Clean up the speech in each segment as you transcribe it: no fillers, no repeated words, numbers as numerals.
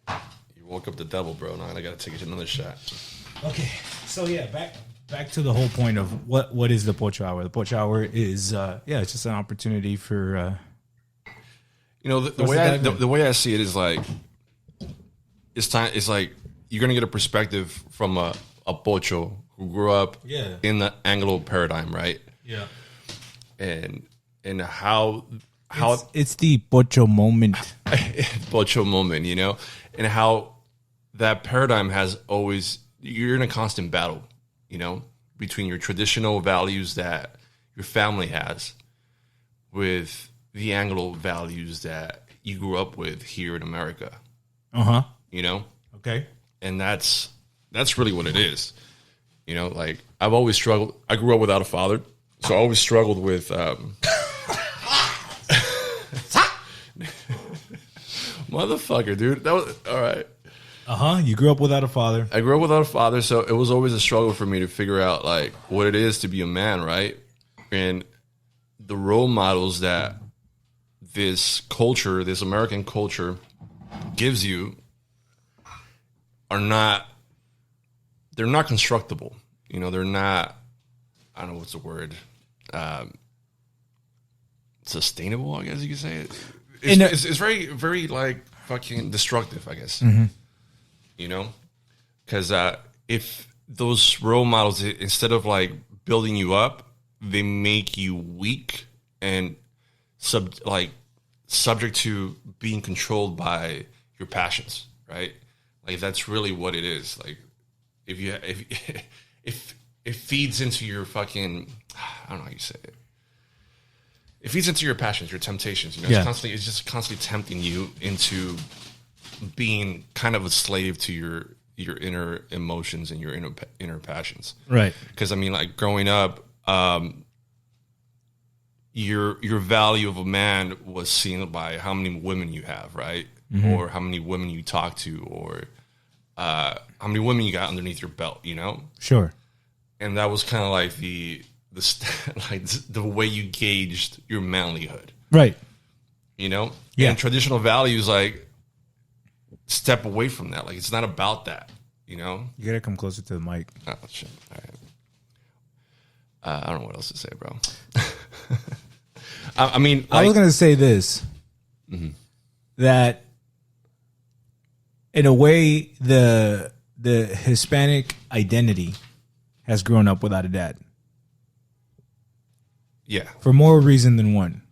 You woke up the devil, bro. Now I gotta take another shot. Okay, so yeah, back to the whole point of what is the Pocho Hour. The Pocho Hour is it's just an opportunity for the way I see it is like it's like you're gonna get a perspective from a Pocho who grew up in the Anglo paradigm, right? Yeah. And how it's the Pocho moment. Pocho moment, you know, and how that paradigm has always, you're in a constant battle, you know, between your traditional values that your family has with the Anglo values that you grew up with here in America. You know? Okay. And that's really what it is. You know, like I've always struggled. I grew up without a father, so I always struggled with motherfucker, dude. That was all right. You grew up without a father. I grew up without a father, so it was always a struggle for me to figure out like what it is to be a man, right? And the role models that this culture, this American culture, gives you are not. They're not constructible. You know, they're not. I don't know what's the word. Sustainable, I guess you could say it. It's very, very like fucking destructive, I guess. You know, because if those role models, instead of like building you up, they make you weak and subject to being controlled by your passions, right? Like that's really what it is. Like if it feeds into your fucking, I don't know how you say it. It feeds into your passions, your temptations. You know, it's just constantly tempting you into being kind of a slave to your inner emotions and your inner passions. Right. Because I mean, like growing up, your value of a man was seen by how many women you have, right? Or how many women you talk to, or how many women you got underneath your belt, you know? Sure. And that was kind of like the way you gauged your manlyhood. Right. You know? Yeah. And traditional values, like, step away from that. Like, it's not about that, you know? You gotta come closer to the mic. Oh, shit. All right. I don't know what else to say, bro. I mean, like, I was gonna say this, that in a way, the Hispanic identity has grown up without a dad. Yeah. For more reason than one.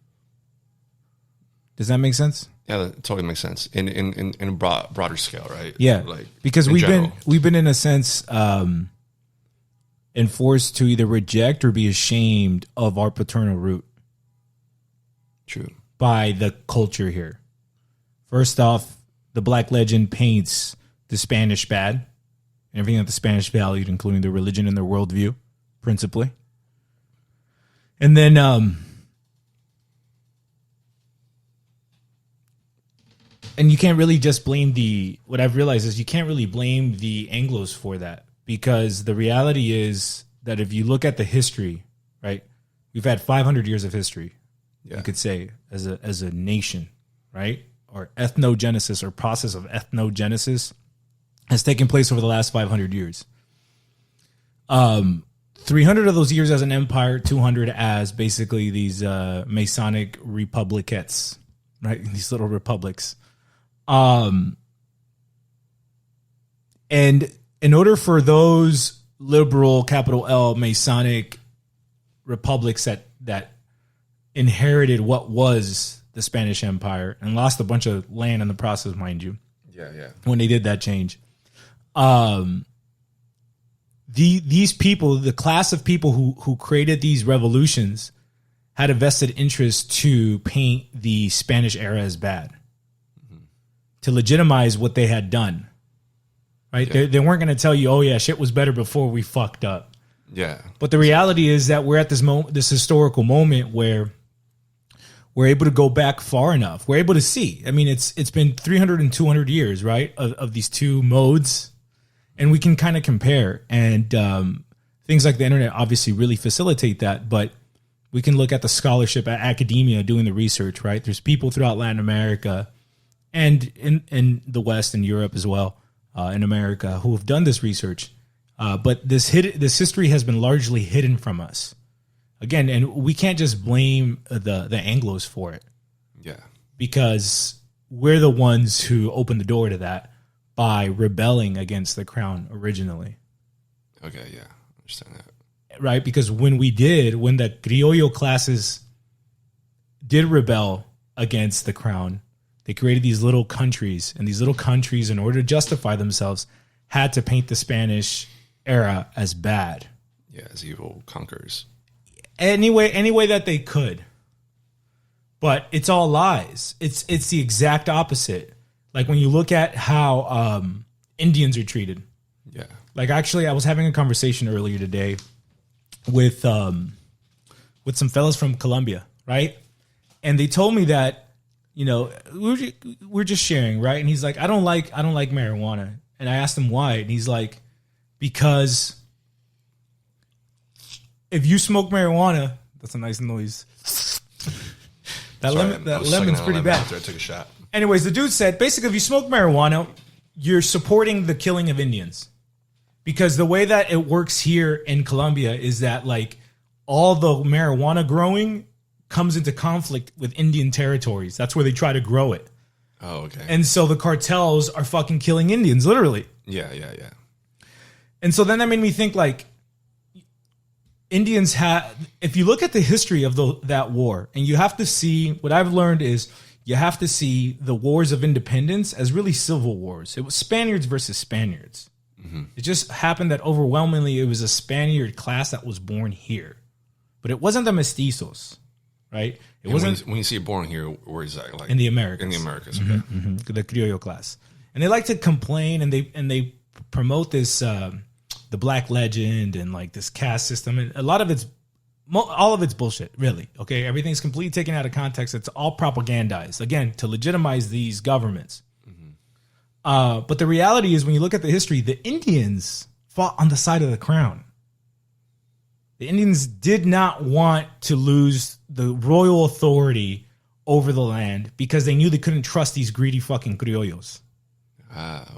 Does that make sense? Yeah, that totally makes sense. In a broader scale, right? Yeah. Like, because we've been in a sense enforced to either reject or be ashamed of our paternal root. True. By the culture here. First off, the Black legend paints the Spanish bad. Everything that the Spanish valued, including their religion and their worldview, principally. And then and you can't really just blame what I've realized is you can't really blame the Anglos for that, because the reality is that if you look at the history, right, we've had 500 years of history, you could say, as a nation, right? Or ethnogenesis, or process of ethnogenesis has taken place over the last 500 years. 300 of those years as an empire, 200 as basically these Masonic republiquettes, right? These little republics. And in order for those liberal, capital L, Masonic republics that inherited what was the Spanish Empire and lost a bunch of land in the process, mind you. Yeah, yeah. When they did that change. These people, the class of people who created these revolutions, had a vested interest to paint the Spanish era as bad, to legitimize what they had done. Right? Yeah. They weren't going to tell you, oh yeah, shit was better before we fucked up. Yeah. But the reality is that we're at this historical moment where we're able to go back far enough. We're able to see. I mean, it's been 300 and 200 years, right, of these two modes. And we can kind of compare, and things like the internet obviously really facilitate that. But we can look at the scholarship at academia doing the research, right? There's people throughout Latin America and in the West and Europe as well, in America, who have done this research. But this history has been largely hidden from us. Again, and we can't just blame the Anglos for it. Yeah. Because we're the ones who opened the door to that by rebelling against the crown originally. Okay, yeah. I understand that. Right? Because when the criollo classes did rebel against the crown, they created these little countries, and these little countries, in order to justify themselves, had to paint the Spanish era as bad. Yeah, as evil conquerors. Any way that they could. But it's all lies. It's the exact opposite. Like when you look at how Indians are treated. Yeah. Like actually, I was having a conversation earlier today with some fellas from Colombia, right? And they told me that, you know, we're just sharing, right? And he's like, I don't like marijuana. And I asked him why, and he's like, because if you smoke marijuana, that's a nice noise. Lemon's pretty bad. After I took a shot. Anyways, the dude said, basically, if you smoke marijuana, you're supporting the killing of Indians. Because the way that it works here in Colombia is that, like, all the marijuana growing comes into conflict with Indian territories. That's where they try to grow it. Oh, okay. And so the cartels are fucking killing Indians, literally. Yeah. And so then that made me think, like, Indians if you look at the history of that war, and you have to see, what I've learned is you have to see the wars of independence as really civil wars. It was Spaniards versus Spaniards. Mm-hmm. It just happened that overwhelmingly it was a Spaniard class that was born here. But it wasn't the mestizos, right? It wasn't. When you see it born here, where is that? Like in the Americas. In the Americas, okay. Mm-hmm, mm-hmm. The criollo class. And they like to complain, and they promote this the black legend and like this caste system, and all of it's bullshit, really. Okay, everything's completely taken out of context. It's all propagandized, again, to legitimize these governments. Mm-hmm. But the reality is, when you look at the history, the Indians fought on the side of the crown. The Indians did not want to lose the royal authority over the land because they knew they couldn't trust these greedy fucking criollos.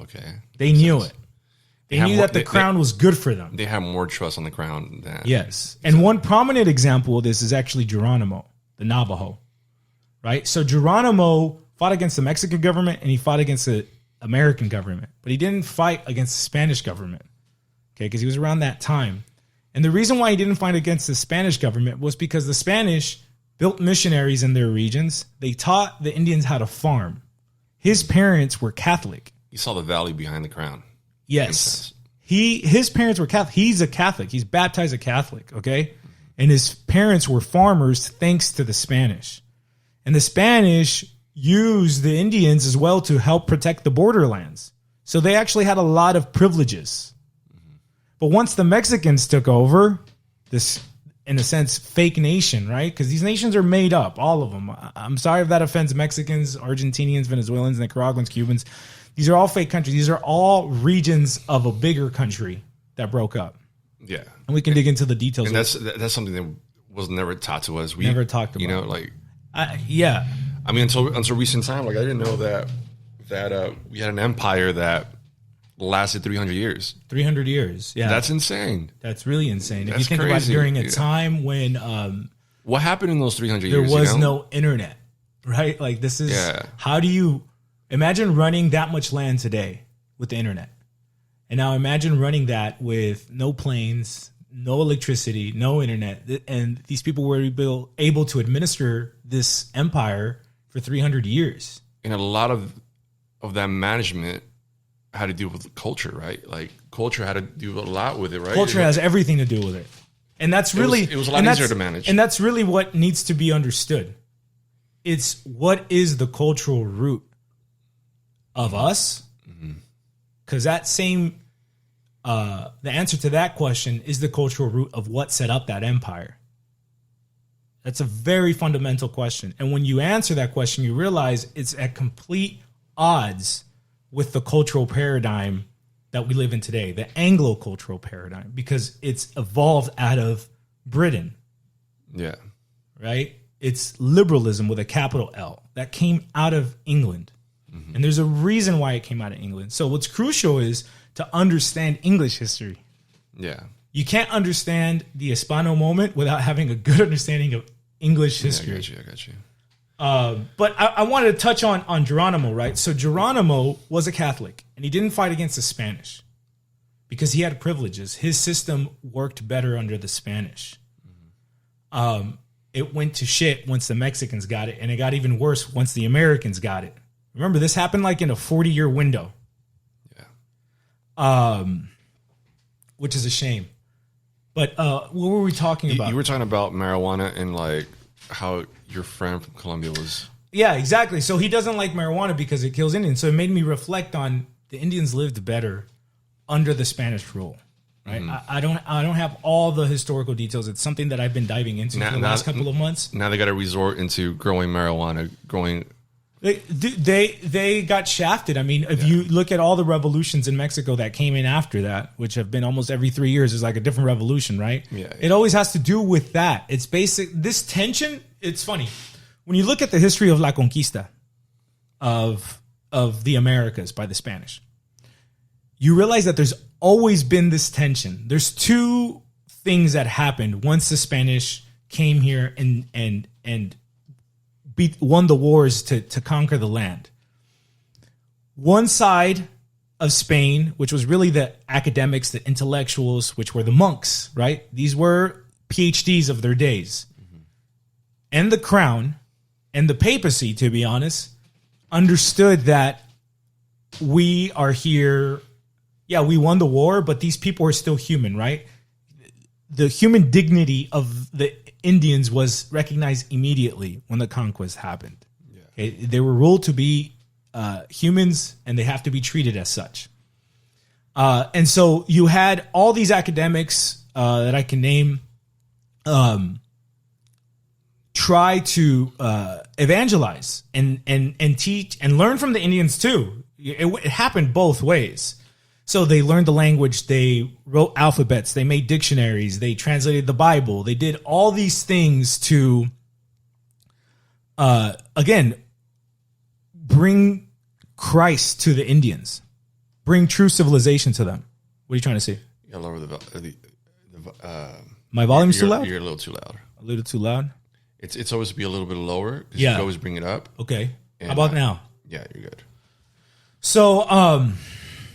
Okay. They knew it. They knew that the crown was good for them. They have more trust on the crown than... Yes. And one prominent example of this is actually Geronimo, the Navajo. Right? So Geronimo fought against the Mexican government and he fought against the American government. But he didn't fight against the Spanish government. Okay? Because he was around that time. And the reason why he didn't fight against the Spanish government was because the Spanish built missionaries in their regions. They taught the Indians how to farm. His parents were Catholic. You saw the value behind the crown. Yes. His parents were Catholic. He's a Catholic. He's baptized a Catholic, okay? And his parents were farmers thanks to the Spanish. And the Spanish used the Indians as well to help protect the borderlands. So they actually had a lot of privileges. But once the Mexicans took over, this, in a sense, fake nation, right? Because these nations are made up, all of them. I'm sorry if that offends Mexicans, Argentinians, Venezuelans, Nicaraguans, Cubans. These are all fake countries. These are all regions of a bigger country that broke up. Yeah. And we can dig into the details. And that's something that was never taught to us. We never talked about. You know, like... yeah. I mean, until recent time, like, I didn't know that we had an empire that lasted 300 years. 300 years, yeah. That's insane. That's really insane. That's if you think crazy. about it, during a time when... what happened in those 300 there years? There was no internet, right? Like, this is... Yeah. How do you... Imagine running that much land today with the internet. And now imagine running that with no planes, no electricity, no internet. And these people were able to administer this empire for 300 years. And a lot of that management had to do with culture, right? Like, culture had to do a lot with it, right? Culture has everything to do with it. And that's really... It was a lot easier to manage. And that's really what needs to be understood. It's what is the cultural root of us? Because that same... the answer to that question is the cultural root of what set up that empire. That's a very fundamental question. And when you answer that question, you realize it's at complete odds with the cultural paradigm that we live in today, the Anglo-cultural paradigm, because it's evolved out of Britain. Yeah. Right? It's liberalism with a capital L that came out of England. And there's a reason why it came out of England. So what's crucial is to understand English history. Yeah. You can't understand the Hispano moment without having a good understanding of English history. I got you. But I wanted to touch on Geronimo, right? So Geronimo was a Catholic, and he didn't fight against the Spanish because he had privileges. His system worked better under the Spanish. It went to shit once the Mexicans got it, and it got even worse once the Americans got it. Remember, this happened like in a 40-year window. Yeah. Which is a shame. But what were we talking about? You were talking about marijuana and like how your friend from Colombia was. Yeah, exactly. So he doesn't like marijuana because it kills Indians. So it made me reflect on the Indians lived better under the Spanish rule. Right? I don't have all the historical details. It's something that I've been diving into for the last couple of months. Now they got to resort into growing marijuana, They got shafted. I mean, if you look at all the revolutions in Mexico that came in after that, which have been almost every 3 years, is like a different revolution, right? Yeah. It always has to do with that. It's basic. This tension. It's funny when you look at the history of La Conquista of the Americas by the Spanish. You realize that there's always been this tension. There's two things that happened once the Spanish came here and won the wars to conquer the land. One side of Spain, which was really the academics, the intellectuals, which were the monks, right? These were PhDs of their days. And the crown and the papacy, to be honest, understood that we are here. Yeah, we won the war, but these people are still human, right? The human dignity of the Indians was recognized immediately when the conquest happened. Yeah. Okay? They were ruled to be humans, and they have to be treated as such. And so you had all these academics that I can name try to evangelize and teach and learn from the Indians too. It happened both ways. So they learned the language, they wrote alphabets, they made dictionaries, they translated the Bible, they did all these things to, again, bring Christ to the Indians, bring true civilization to them. What are you trying to say? You gotta lower my volume's too loud? You're a little too loud. A little too loud? It's always be a little bit lower because yeah. you always bring it up. Okay. How about now? Yeah, you're good. So,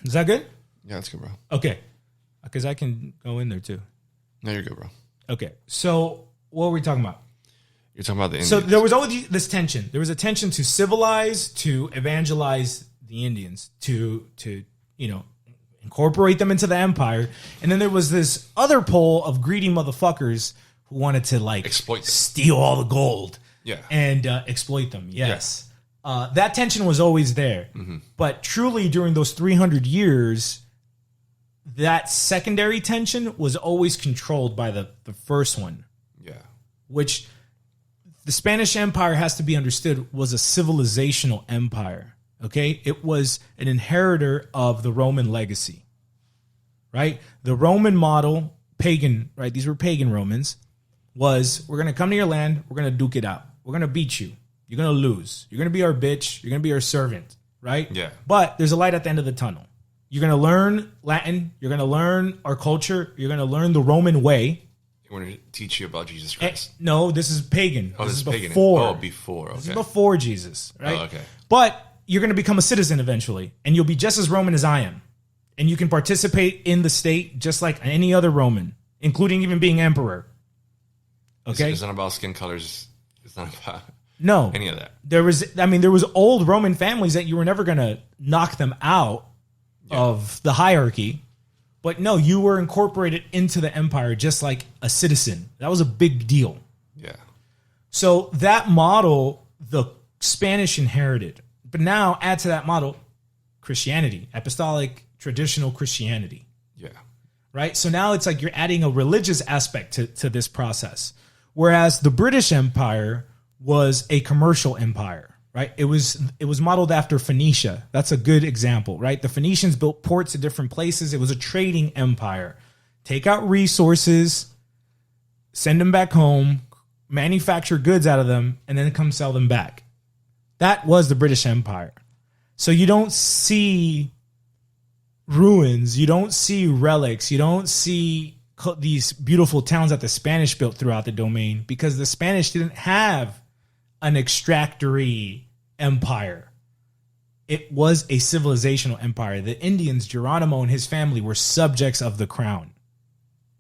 is that good? Yeah, that's good, bro. Okay. Because I can go in there too. No, you're good, bro. Okay. So what were we talking about? You're talking about the Indians. So there was always this tension. There was a tension to civilize, to evangelize the Indians, to incorporate them into the empire. And then there was this other pole of greedy motherfuckers who wanted to exploit them. Steal all the gold. Yeah. And exploit them. Yes. Yeah. That tension was always there. Mm-hmm. But truly during those 300 years, that secondary tension was always controlled by the first one. Yeah. Which the Spanish Empire has to be understood was a civilizational empire. Okay? It was an inheritor of the Roman legacy. Right? The Roman model, pagan, right? These were pagan Romans, was we're going to come to your land, we're going to duke it out. We're going to beat you. You're going to lose. You're going to be our bitch. You're going to be our servant. Right? Yeah. But there's a light at the end of the tunnel. You're going to learn Latin. You're going to learn our culture. You're going to learn the Roman way. I want to teach you about Jesus Christ. No, this is pagan. Oh, this is pagan. Before. Oh, before. Okay. This is before Jesus, right? Oh, okay. But you're going to become a citizen eventually, and you'll be just as Roman as I am. And you can participate in the state just like any other Roman, including even being emperor. Okay? It's not about skin colors. It's not about any of that. There was old Roman families that you were never going to knock them out of the hierarchy. But no, you were incorporated into the empire just like a citizen. That was a big deal. Yeah. So that model, the Spanish inherited. But now add to that model Christianity, apostolic, traditional Christianity. Yeah. Right? So now it's like you're adding a religious aspect to this process. Whereas the British Empire was a commercial empire. Right, it was modeled after Phoenicia. That's a good example, right? The Phoenicians built ports at different places. It was a trading empire. Take out resources, send them back home, manufacture goods out of them, and then come sell them back. That was the British Empire. So you don't see ruins, you don't see relics, you don't see these beautiful towns that the Spanish built throughout the domain, because the Spanish didn't have an extractory empire. It was a civilizational empire. The Indians, Geronimo and his family, were subjects of the crown.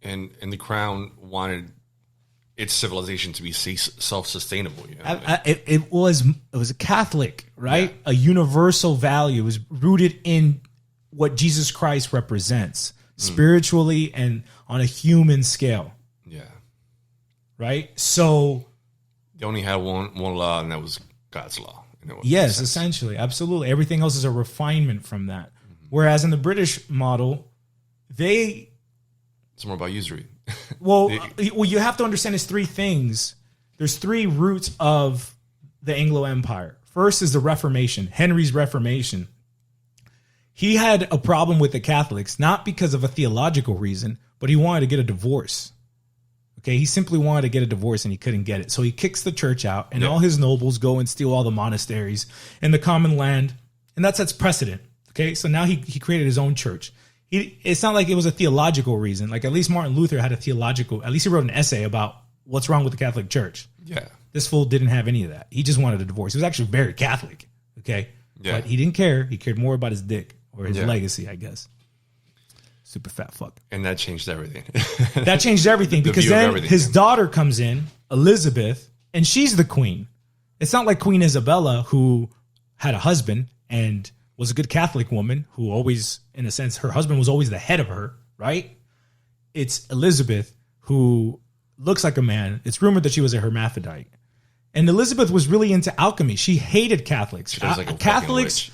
And the crown wanted its civilization to be self-sustainable. You know? It was a Catholic, right? Yeah. A universal value. It was rooted in what Jesus Christ represents spiritually and on a human scale. Yeah. Right? So they only had one law, and that was God's law. Yes, essentially. Absolutely. Everything else is a refinement from that. Mm-hmm. Whereas in the British model, it's more about usury. Well, you have to understand there's three things. There's three roots of the Anglo Empire. First is the Reformation, Henry's Reformation. He had a problem with the Catholics, not because of a theological reason, but he wanted to get a divorce. Okay, he simply wanted to get a divorce and he couldn't get it. So he kicks the church out, and all his nobles go and steal all the monasteries and the common land, and that sets precedent. Okay, so now he created his own church. It's not like it was a theological reason. Like, at least Martin Luther had a theological, at least he wrote an essay about what's wrong with the Catholic Church. Yeah. This fool didn't have any of that. He just wanted a divorce. He was actually very Catholic. Okay. Yeah. But he didn't care. He cared more about his dick or his legacy, I guess. Super fat fuck. And that changed everything. That changed everything, because then his daughter comes in, Elizabeth, and she's the queen. It's not like Queen Isabella, who had a husband and was a good Catholic woman who always, in a sense, her husband was always the head of her, right? It's Elizabeth, who looks like a man. It's rumored that she was a hermaphrodite. And Elizabeth was really into alchemy. She hated Catholics. She does like a Catholics,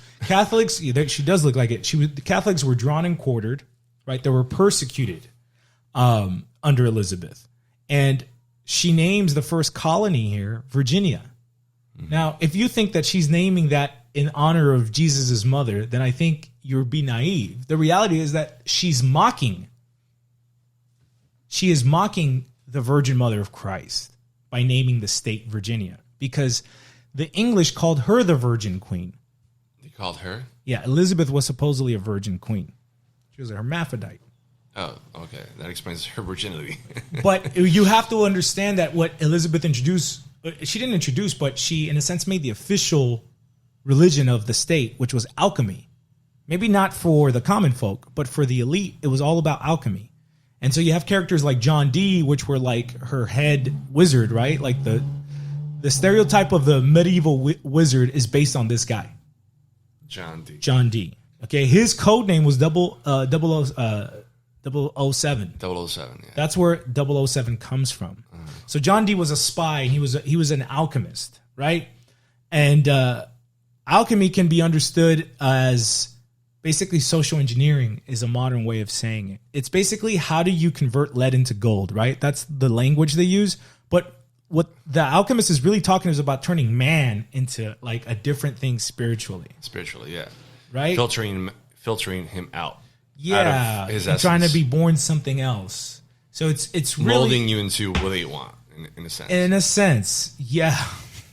she does look like it. The Catholics were drawn and quartered, right? They were persecuted under Elizabeth. And she names the first colony here Virginia. Mm-hmm. Now, if you think that she's naming that in honor of Jesus' mother, then I think you'll be naive. The reality is that she's mocking. She is mocking the Virgin Mother of Christ by naming the state Virginia, because the English called her the Virgin Queen. They called her? Yeah, Elizabeth was supposedly a virgin queen. She was a hermaphrodite. Oh, okay. That explains her virginity. But you have to understand that what Elizabeth introduced, she didn't introduce, but she, in a sense, made the official religion of the state, which was alchemy. Maybe not for the common folk, but for the elite, it was all about alchemy. And so you have characters like John Dee, which were like her head wizard, right? Like the stereotype of the medieval wizard is based on this guy. John Dee. John Dee. Okay, his code name was 007. 007, yeah. That's where 007 comes from. So John Dee was a spy, and he was an alchemist, right? And alchemy can be understood as basically social engineering is a modern way of saying it. It's basically, how do you convert lead into gold, right? That's the language they use. But what the alchemist is really talking is about turning man into like a different thing spiritually. Spiritually, yeah. Right? Filtering him out. Yeah. Out of his and trying to be born something else. So it's really molding you into what you want, in a sense. In a sense, yeah.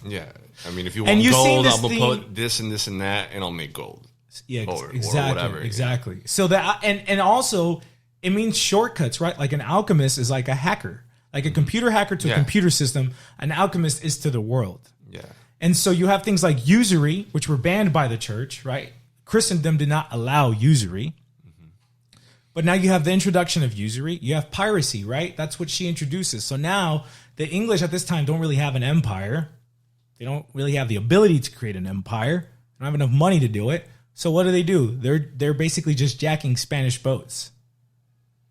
Yeah. I mean, if you want gold, I'll put this and this and that, and I'll make gold. Yeah, exactly. Or whatever. Exactly. Yeah. So that, and also, it means shortcuts, right? Like an alchemist is like a hacker. Like a computer hacker to a computer system, an alchemist is to the world. Yeah. And so you have things like usury, which were banned by the church, right? Christendom did not allow usury. But now you have the introduction of usury. You have piracy, right? That's what she introduces. So now the English at this time don't really have an empire. They don't really have the ability to create an empire. They don't have enough money to do it. So what do? They're basically just jacking Spanish boats.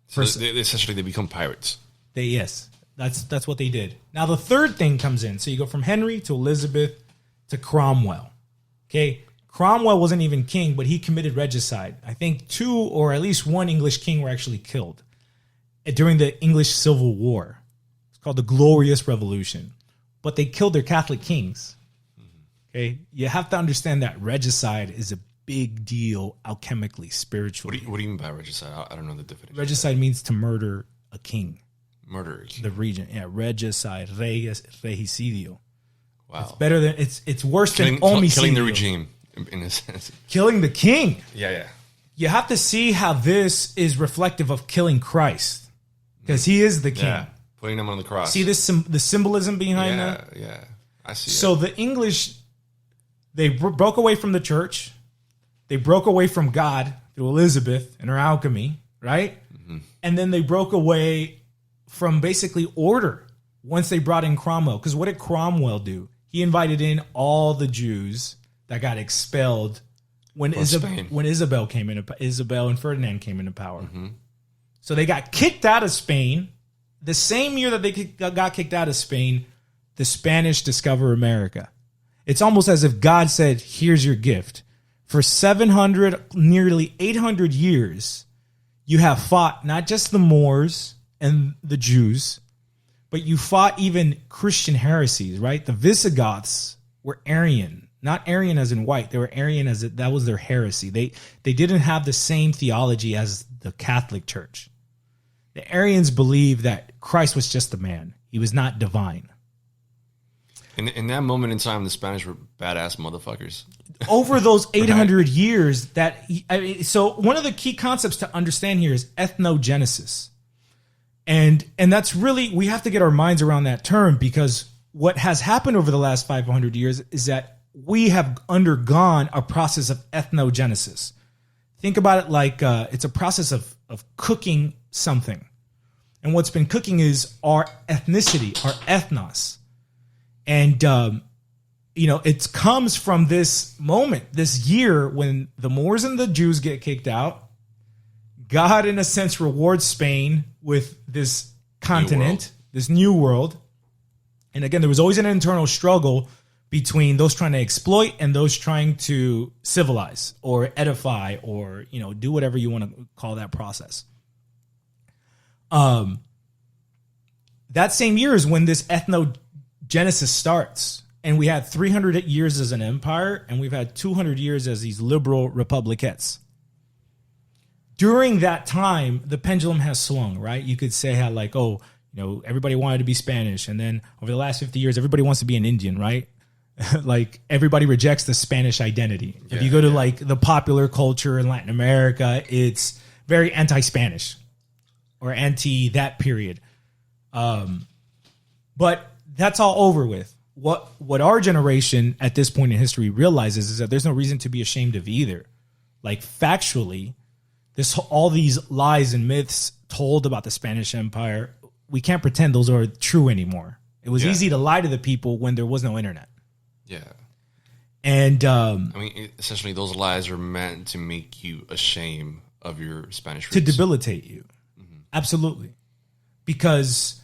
So essentially they become pirates. Yes, that's what they did. Now the third thing comes in. So you go from Henry to Elizabeth to Cromwell. Okay, Cromwell wasn't even king, but he committed regicide. I think 2 or at least 1 English king were actually killed during the English Civil War. It's called the Glorious Revolution. But they killed their Catholic kings. Okay, you have to understand that regicide is a big deal alchemically, spiritually. What do you mean by regicide? I don't know the definition. Regicide means to murder a king. Murder a king. The regent. Yeah, regicide. Regicidio. Wow. It's better than it's worse than homicidio. Killing the regime. in a sense. Killing the king. Yeah. You have to see how this is reflective of killing Christ, because he is the king. Yeah, putting him on the cross. See this the symbolism behind that? Yeah, I see. So the English, they broke away from the church. They broke away from God through Elizabeth and her alchemy, right? Mm-hmm. And then they broke away from basically order once they brought in Cromwell. Because what did Cromwell do? He invited in all the Jews that got expelled when Isabel and Ferdinand came into power. Mm-hmm. So they got kicked out of Spain. The same year that they got kicked out of Spain, the Spanish discover America. It's almost as if God said, here's your gift. For 700, nearly 800 years, you have fought not just the Moors and the Jews, but you fought even Christian heresies, right? The Visigoths were Arian, not Arian as in white. They were Arian as that was their heresy. They didn't have the same theology as the Catholic Church. The Arians believed that Christ was just a man. He was not divine. In that moment in time, the Spanish were badass motherfuckers. Over those 800 years, so one of the key concepts to understand here is ethnogenesis. And that's really, we have to get our minds around that term, because what has happened over the last 500 years is that we have undergone a process of ethnogenesis. Think about it like it's a process of cooking something. And what's been cooking is our ethnicity, our ethnos. And, it comes from this moment, this year when the Moors and the Jews get kicked out. God, in a sense, rewards Spain with this continent, this new world. And again, there was always an internal struggle between those trying to exploit and those trying to civilize or edify or, do whatever you want to call that process. That same year is when this ethnogenesis starts. And we had 300 years as an empire, and we've had 200 years as these liberal republiquettes. During that time, the pendulum has swung, right? You could say how everybody wanted to be Spanish. And then over the last 50 years, everybody wants to be an Indian, right? Like everybody rejects the Spanish identity. If you go to the popular culture in Latin America, it's very anti-Spanish or anti that period. But that's all over with. What our generation at this point in history realizes is that there's no reason to be ashamed of either. Like factually, all these lies and myths told about the Spanish Empire, we can't pretend those are true anymore. It was easy to lie to the people when there was no internet. Yeah. And essentially those lies are meant to make you ashamed of your Spanish roots. To debilitate you. Mm-hmm. Absolutely. Because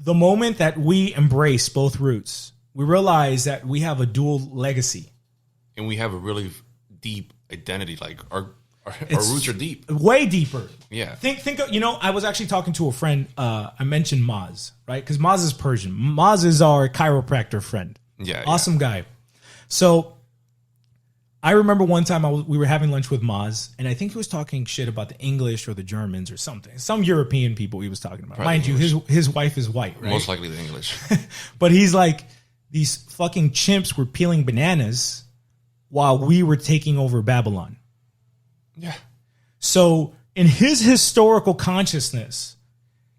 the moment that we embrace both roots, we realize that we have a dual legacy. And we have a really deep identity. Like our roots are deep. Way deeper. Yeah. Think of, I was actually talking to a friend. I mentioned Maz, right? Because Maz is Persian. Maz is our chiropractor friend. Yeah. Awesome guy. So I remember one time we were having lunch with Maz, and I think he was talking shit about the English or the Germans or something. Some European people he was talking about. Probably Mind English. You, his wife is white, right? Most likely the English. But he's like, these fucking chimps were peeling bananas while we were taking over Babylon. Yeah. So in his historical consciousness,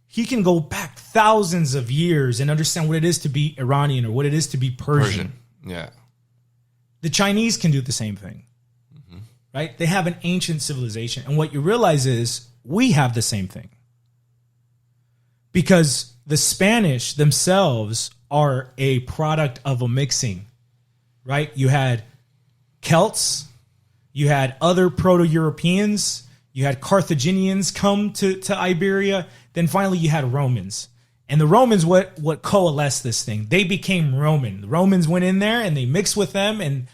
he can go back thousands of years and understand what it is to be Iranian or what it is to be Persian. Yeah. The Chinese can do the same thing, right? They have an ancient civilization. And what you realize is we have the same thing. Because the Spanish themselves are a product of a mixing, right? You had Celts, you had other Proto-Europeans, you had Carthaginians come to Iberia, then finally you had Romans. And the Romans, what coalesced this thing? They became Roman. The Romans went in there and they mixed with them and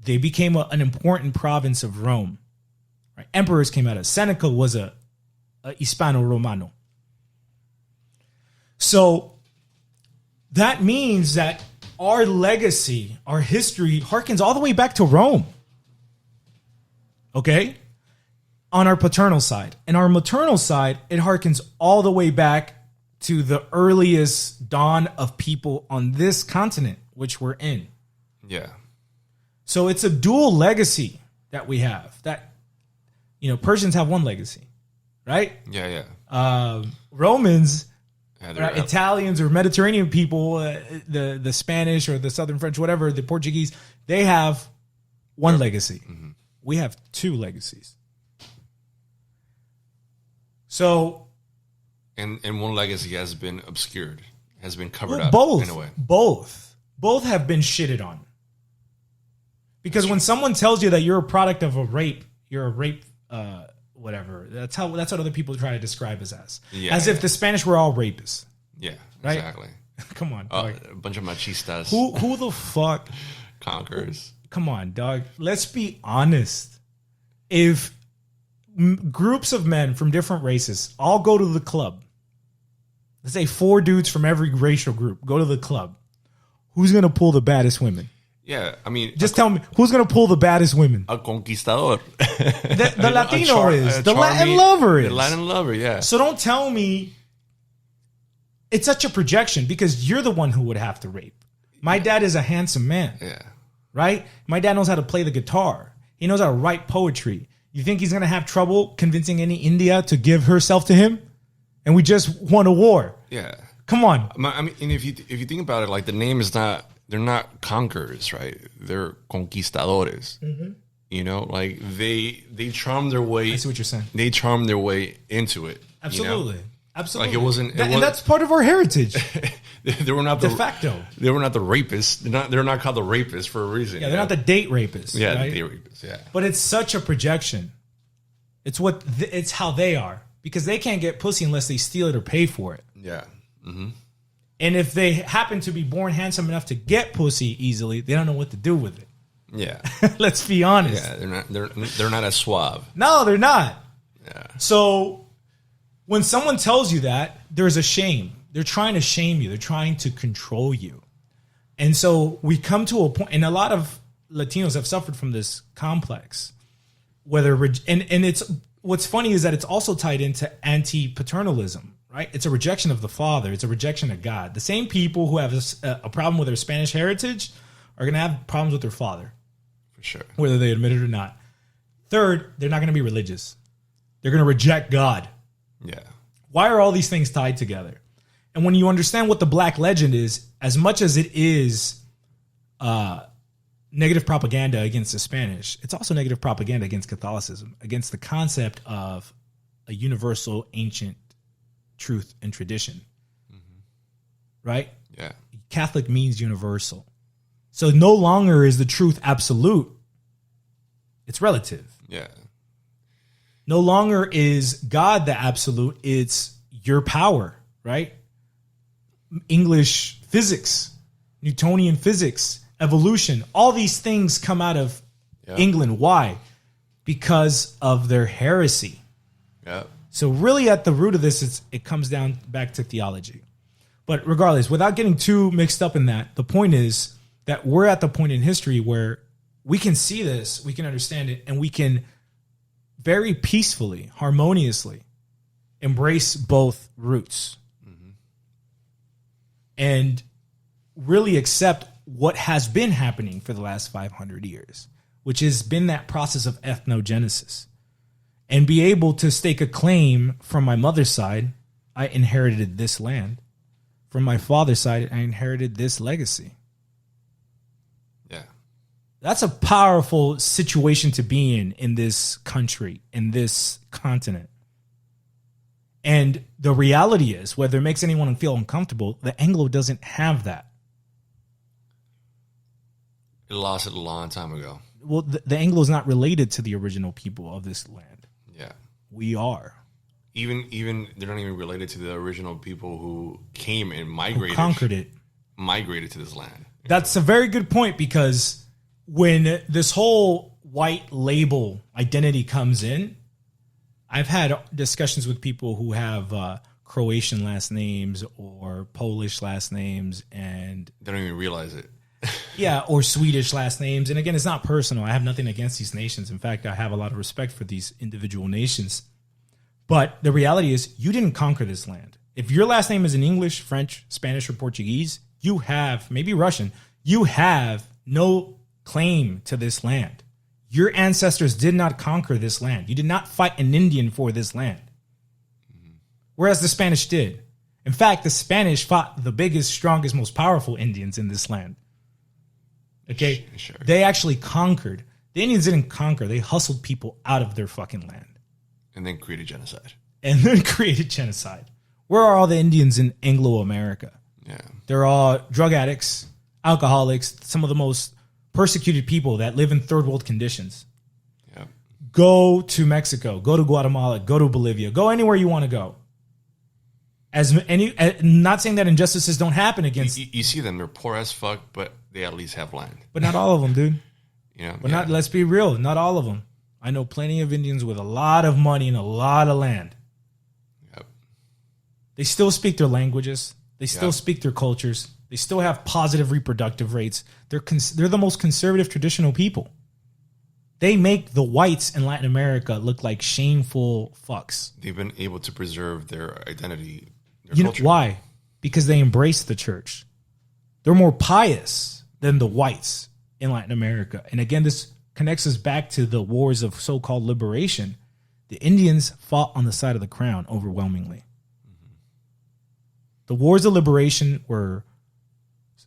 they became an important province of Rome. Right? Emperors came out of it. Seneca was a Hispano-Romano. So that means that our legacy, our history harkens all the way back to Rome. Okay? On our paternal side. And our maternal side, it harkens all the way back to the earliest dawn of people on this continent, which we're in. Yeah. So it's a dual legacy that we have. That, Persians have one legacy, right? Yeah. Romans, Yeah, Italians or Mediterranean people, the Spanish or the Southern French, whatever, the Portuguese, they have one legacy. Mm-hmm. We have two legacies. So, and one legacy has been obscured, has been covered up both, in a way. Both have been shitted on. Because when someone tells you that you're a product of a rape, you're a rape, whatever. That's what other people try to describe us as. Yeah, as if the Spanish were all rapists. Yeah, right? Exactly. Come on, dog. A bunch of machistas. Who the fuck conquers? Come on, dog. Let's be honest. If groups of men from different races all go to the club, let's say 4 dudes from every racial group go to the club, who's gonna pull the baddest women? Yeah, I mean, just tell me who's gonna pull the baddest women. A conquistador. The Latino is the Latin lover is the Latin lover. Yeah. So don't tell me it's such a projection because you're the one who would have to rape. My dad is a handsome man. Yeah. Right. My dad knows how to play the guitar. He knows how to write poetry. You think he's gonna have trouble convincing any India to give herself to him? And we just won a war. Yeah. Come on. I mean, and if you think about it, like the name is not. They're not conquerors, right? They're conquistadores. Mm-hmm. Like they charm their way. I see what you're saying. They charm their way into it. Absolutely. Absolutely. Like it wasn't, and that's part of our heritage. They were not de facto. They were not the rapists. They're not called the rapists for a reason. Yeah, they're not the date rapists. Yeah, right? the date rapists. Yeah. But it's such a projection. It's how they are because they can't get pussy unless they steal it or pay for it. Yeah. Mm-hmm. And if they happen to be born handsome enough to get pussy easily, they don't know what to do with it. Yeah. Let's be honest. Yeah, they're not as suave. No, they're not. Yeah. So when someone tells you that, there's a shame. They're trying to shame you. They're trying to control you. And so we come to a point, and a lot of Latinos have suffered from this complex. And it's what's funny is that it's also tied into anti-paternalism. Right? It's a rejection of the father. It's a rejection of God. The same people who have a problem with their Spanish heritage are going to have problems with their father. For sure. Whether they admit it or not. Third, they're not going to be religious. They're going to reject God. Yeah. Why are all these things tied together? And when you understand what the Black legend is, as much as it is negative propaganda against the Spanish, it's also negative propaganda against Catholicism, against the concept of a universal ancient truth and tradition. Mm-hmm. Right? Yeah. Catholic means universal. So no longer is the truth absolute. It's relative. Yeah. No longer is God the absolute. It's your power, right? English physics, Newtonian physics, evolution, all these things come out of England. Why? Because of their heresy. Yeah. So really at the root of this, it comes down back to theology. But regardless, without getting too mixed up in that, the point is that we're at the point in history where we can see this, we can understand it, and we can very peacefully, harmoniously embrace both roots. Mm-hmm. And really accept what has been happening for the last 500 years, which has been that process of ethnogenesis. And be able to stake a claim from my mother's side, I inherited this land. From my father's side, I inherited this legacy. Yeah. That's a powerful situation to be in this country, in this continent. And the reality is, whether it makes anyone feel uncomfortable, the Anglo doesn't have that. It lost it a long time ago. Well, the Anglo is not related to the original people of this land. Yeah. We are. Even they're not even related to the original people who came and migrated. Who conquered it. Migrated to this land. That's a very good point because when this whole white label identity comes in, I've had discussions with people who have Croatian last names or Polish last names and they don't even realize it. Yeah, or Swedish last names. And again, it's not personal. I have nothing against these nations. In fact, I have a lot of respect for these individual nations. But the reality is you didn't conquer this land. If your last name is in English, French, Spanish, or Portuguese, you have, maybe Russian, you have no claim to this land. Your ancestors did not conquer this land. You did not fight an Indian for this land. Whereas the Spanish did. In fact, the Spanish fought the biggest, strongest, most powerful Indians in this land. Okay? Sure. They actually conquered. The Indians didn't conquer. They hustled people out of their fucking land. And then created genocide. And then created genocide. Where are all the Indians in Anglo-America? Yeah. They're all drug addicts, alcoholics, some of the most persecuted people that live in third world conditions. Yeah. Go to Mexico, go to Guatemala, go to Bolivia, go anywhere you want to go. Not saying that injustices don't happen against. You see them; they're poor as fuck, but they at least have land. But not all of them, dude. But yeah. let's be real, not all of them. I know plenty of Indians with a lot of money and a lot of land. Yep. They still speak their languages. They still speak their cultures. They still have positive reproductive rates. They're the most conservative traditional people. They make the whites in Latin America look like shameful fucks. They've been able to preserve their identity, their you culture. Know why? Because they embrace the church. They're more pious than the whites in Latin America. And again, this connects us back to the wars of so-called liberation. The Indians fought on the side of the crown overwhelmingly. The wars of liberation were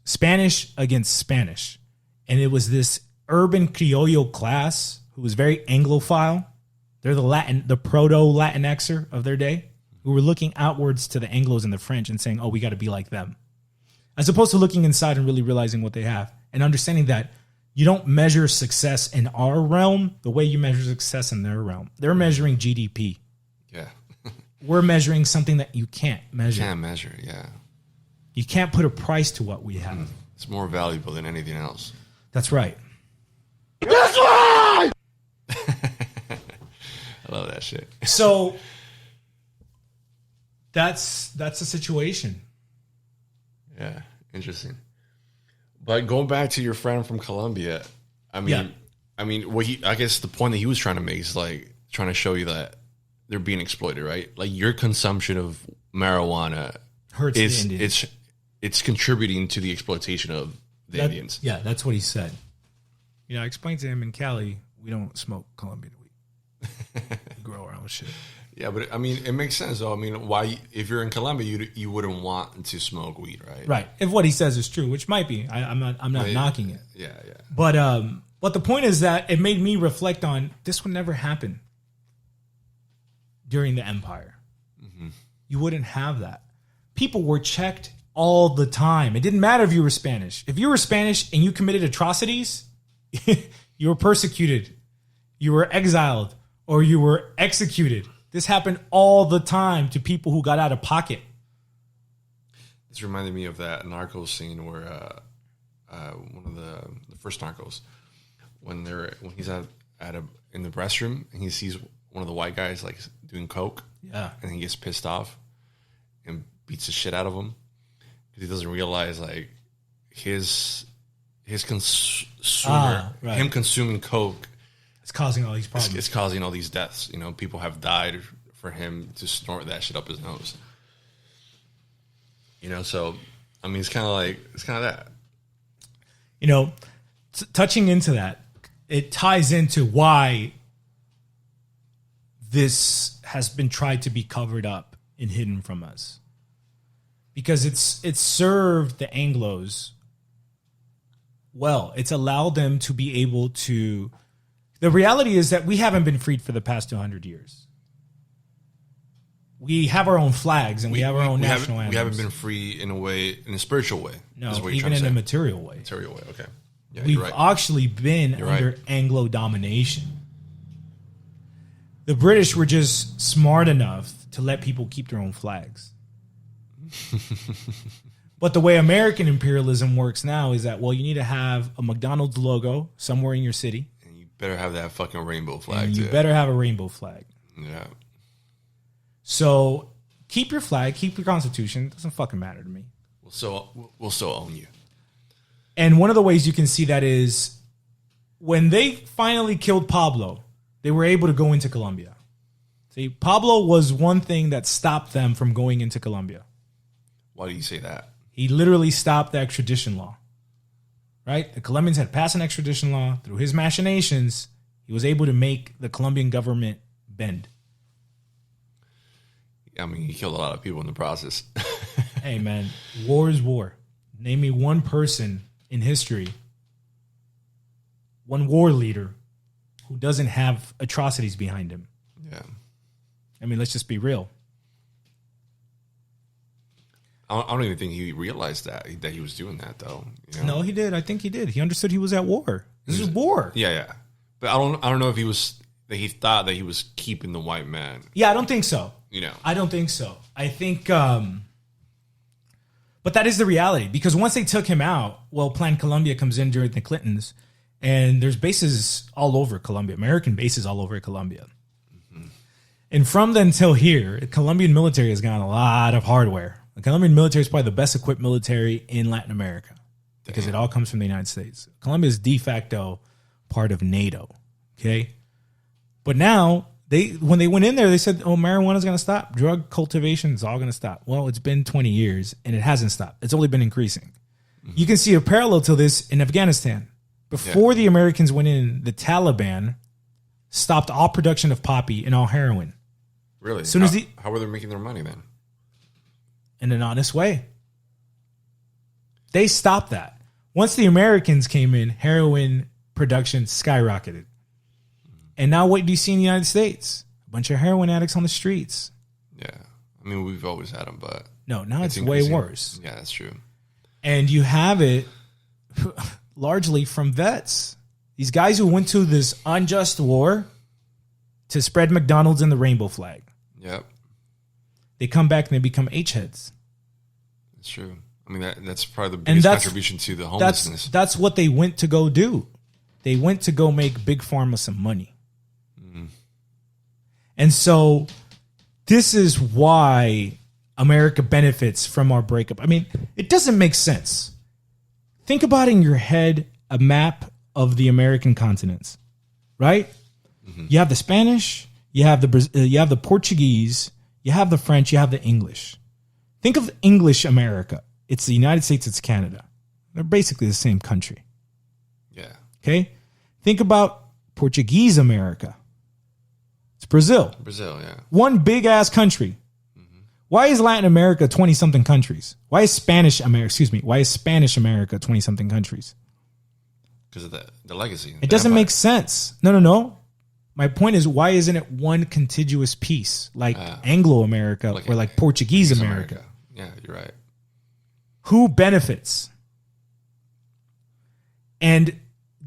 Spanish against Spanish. And it was this urban Criollo class who was very Anglophile. They're the proto-Latinxer of their day, who were looking outwards to the Anglos and the French and saying, oh, we got to be like them. As opposed to looking inside and really realizing what they have and understanding that you don't measure success in our realm the way you measure success in their realm. They're measuring GDP. Yeah. We're measuring something that you can't measure. Can't measure, yeah. You can't put a price to what we have. It's more valuable than anything else. That's right. That's right! I love that shit. So that's the situation. Yeah, interesting. But going back to your friend from Colombia, I mean, I guess the point that he was trying to make is like trying to show you that they're being exploited, right? Like your consumption of marijuana hurts the Indians. It's contributing to the exploitation of the Indians. Yeah, that's what he said. You know, I explained to him in Cali, we don't smoke Colombian weed. We grow our own shit. Yeah, but I mean, it makes sense though. I mean, why, if you're in Colombia, you wouldn't want to smoke weed, right? Right. If what he says is true, which might be, I'm not knocking it. Yeah. But the point is that it made me reflect on this would never happen during the empire. Mm-hmm. You wouldn't have that. People were checked all the time. It didn't matter if you were Spanish. If you were Spanish and you committed atrocities, you were persecuted, you were exiled, or you were executed. This happened all the time to people who got out of pocket. This reminded me of that Narcos scene where one of the first Narcos, when he's in the restroom and he sees one of the white guys like doing coke, and he gets pissed off and beats the shit out of him because he doesn't realize like his consumer, him consuming coke. It's causing all these problems. It's causing all these deaths. You know, people have died for him to snort that shit up his nose. You know, so I mean, it's kind of that. You know, touching into that, it ties into why this has been tried to be covered up and hidden from us, because it's served the Anglos well. It's allowed them to be able to. The reality is that we haven't been freed for the past 200 years. We have our own flags and we have our own national anthems. We haven't been free in a spiritual way. No, even in a material way. Material way, okay. Yeah, We've actually been under Anglo domination. The British were just smart enough to let people keep their own flags. But the way American imperialism works now is that, well, you need to have a McDonald's logo somewhere in your city. Better have that fucking rainbow flag. And you better have a rainbow flag. Yeah. So keep your flag, keep your constitution. It doesn't fucking matter to me. We'll still own you. And one of the ways you can see that is when they finally killed Pablo, they were able to go into Colombia. See, Pablo was one thing that stopped them from going into Colombia. Why do you say that? He literally stopped the extradition law. right? The Colombians had passed an extradition law. Through his machinations, he was able to make the Colombian government bend. I mean, he killed a lot of people in the process. Hey, man, war is war. Name me one person in history, one war leader who doesn't have atrocities behind him. Yeah. I mean, let's just be real. I don't even think he realized that he was doing that, though. You know? No, he did. I think he did. He understood he was at war. This is war. Yeah. But I don't know if he thought that he was keeping the white man. Yeah, I don't think so. You know. I don't think so. I think, but that is the reality, because once they took him out, well, Plan Colombia comes in during the Clintons, and there's bases all over Colombia, American bases all over Colombia. Mm-hmm. And from then till here, the Colombian military has gotten a lot of hardware. The Colombian military is probably the best equipped military in Latin America because it all comes from the United States. Colombia is de facto part of NATO. Okay. But now when they went in there, they said, oh, marijuana is going to stop. Drug cultivation is all going to stop. Well, it's been 20 years and it hasn't stopped. It's only been increasing. Mm-hmm. You can see a parallel to this in Afghanistan. Before the Americans went in, the Taliban stopped all production of poppy and all heroin. Really? How were they making their money then? In an honest way. They stopped that. Once the Americans came in, heroin production skyrocketed. And now what do you see in the United States? A bunch of heroin addicts on the streets. Yeah. I mean, we've always had them, but... No, now it's way worse. Yeah, that's true. And you have it largely from vets. These guys who went to this unjust war to spread McDonald's and the rainbow flag. Yep. They come back and they become H-heads. That's true. I mean, that's probably the biggest contribution to the homelessness. That's what they went to go do. They went to go make Big Pharma some money. Mm-hmm. And so this is why America benefits from our breakup. I mean, it doesn't make sense. Think about in your head a map of the American continents, right? Mm-hmm. You have the Spanish, you have the Portuguese, you have the French, you have the English. Think of English America. It's the United States, it's Canada. They're basically the same country. Yeah. Okay? Think about Portuguese America. It's Brazil. Brazil, yeah. One big ass country. Mm-hmm. Why is Latin America 20 something countries? Why is Spanish America 20 something countries? Because of the legacy. It doesn't make sense. No. My point is, why isn't it one contiguous piece like Anglo America or like Portuguese America? Yeah, you're right. Who benefits? And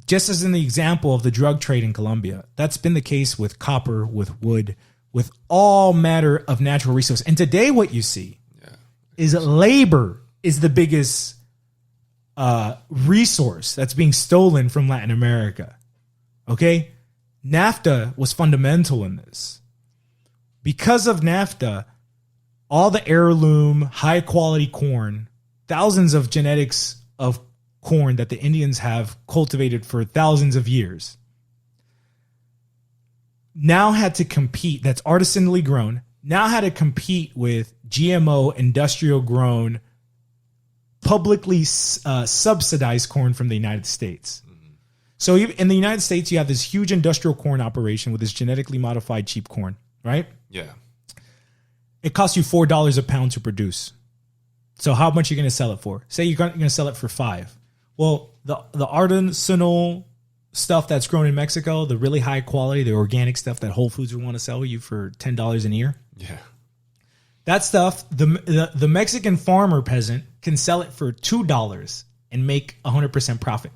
just as in the example of the drug trade in Colombia, that's been the case with copper, with wood, with all matter of natural resource. And today what you see is that labor is the biggest resource that's being stolen from Latin America. Okay? NAFTA was fundamental in this. Because of NAFTA, all the heirloom, high quality corn, thousands of genetics of corn that the Indians have cultivated for thousands of years, now had to compete, that's artisanally grown, now had to compete with GMO, industrial grown, publicly subsidized corn from the United States. So in the United States, you have this huge industrial corn operation with this genetically modified cheap corn, right? Yeah. It costs you $4 a pound to produce. So how much are you going to sell it for? Say you're going to sell it for $5. Well, the artisanal stuff that's grown in Mexico, the really high quality, the organic stuff that Whole Foods would want to sell you for $10 an ear. Yeah. That stuff, the Mexican farmer peasant can sell it for $2 and make 100% profit.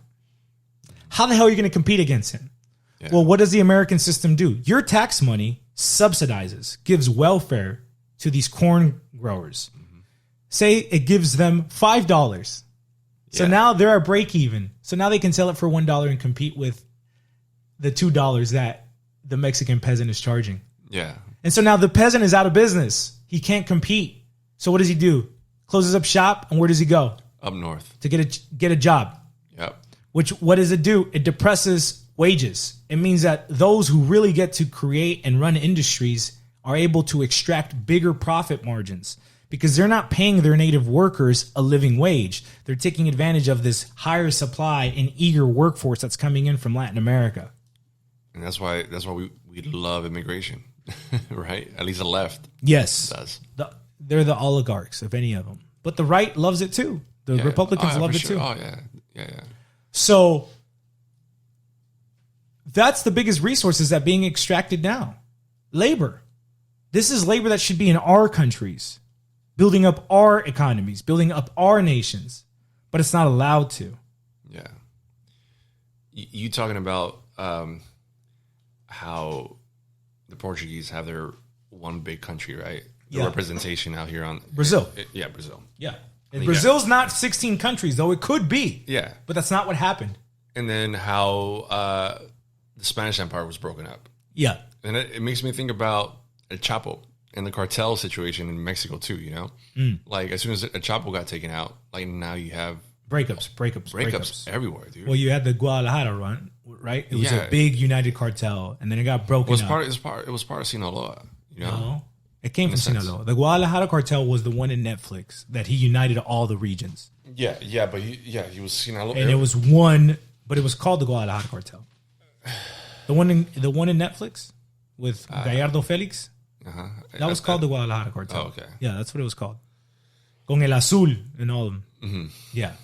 How the hell are you going to compete against him? Yeah. Well, what does the American system do? Your tax money subsidizes, gives welfare to these corn growers. Mm-hmm. Say it gives them $5. So now they're at break even. So now they can sell it for $1 and compete with the $2 that the Mexican peasant is charging. Yeah. And so now the peasant is out of business. He can't compete. So what does he do? Closes up shop, and where does he go? Up north. To get a job. Yep. Which, what does it do? It depresses wages. It means that those who really get to create and run industries are able to extract bigger profit margins because they're not paying their native workers a living wage. They're taking advantage of this higher supply and eager workforce that's coming in from Latin America. And that's why we love immigration, right? At least the left Yes. does. They're the oligarchs, if any of them. But the right loves it too. The Republicans love it too. Oh, yeah. So that's the biggest resources that being extracted now. Labor. This is labor that should be in our countries, building up our economies, building up our nations, but it's not allowed to. Yeah. You talking about how the Portuguese have their one big country, right? The representation out here on Brazil. Brazil. Yeah. And Brazil's not 16 countries, though it could be. Yeah. But that's not what happened. And then how the Spanish Empire was broken up. Yeah. And it makes me think about El Chapo and the cartel situation in Mexico too, you know? Like as soon as El Chapo got taken out, like now you have breakups everywhere, dude. Well, you had the Guadalajara run, right? It was a big united cartel, and then it got broken up. It was part of Sinaloa, you know? No, it came from Sinaloa. The Guadalajara cartel was the one in Netflix that he united all the regions. Yeah, but he was Sinaloa. And it was one, but it was called the Guadalajara cartel. The one in Netflix with Gallardo Felix, that was called the Guadalajara cartel. Oh, okay. Yeah, that's what it was called. Con El Azul and all of them. Mm-hmm. Yeah.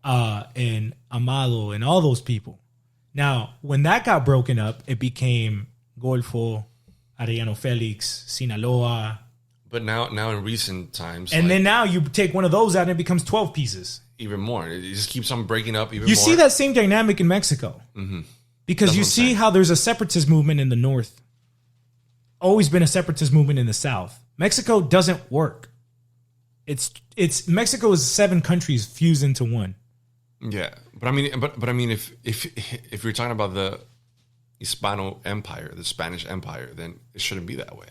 And Amado and all those people. Now, when that got broken up, it became Golfo, Arellano Felix, Sinaloa. But now in recent times. And then now you take one of those out and it becomes 12 pieces. Even more. It just keeps on breaking up even more. You see that same dynamic in Mexico. Mm-hmm. Because that's you see how there's a separatist movement in the north. Always been a separatist movement in the south. Mexico doesn't work. It's Mexico is 7 countries fused into one. Yeah, but I mean, if you're talking about the Hispano Empire, the Spanish Empire, then it shouldn't be that way.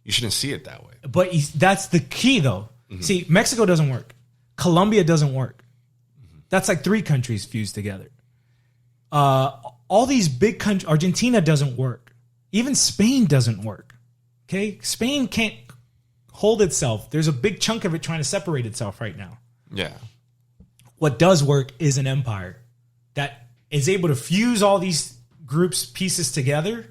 You shouldn't see it that way. But that's the key, though. Mm-hmm. See, Mexico doesn't work. Colombia doesn't work. Mm-hmm. That's like 3 countries fused together. All these big countries, Argentina doesn't work. Even Spain doesn't work. Okay, Spain can't hold itself. There's a big chunk of it trying to separate itself right now. Yeah. What does work is an empire that is able to fuse all these groups, pieces together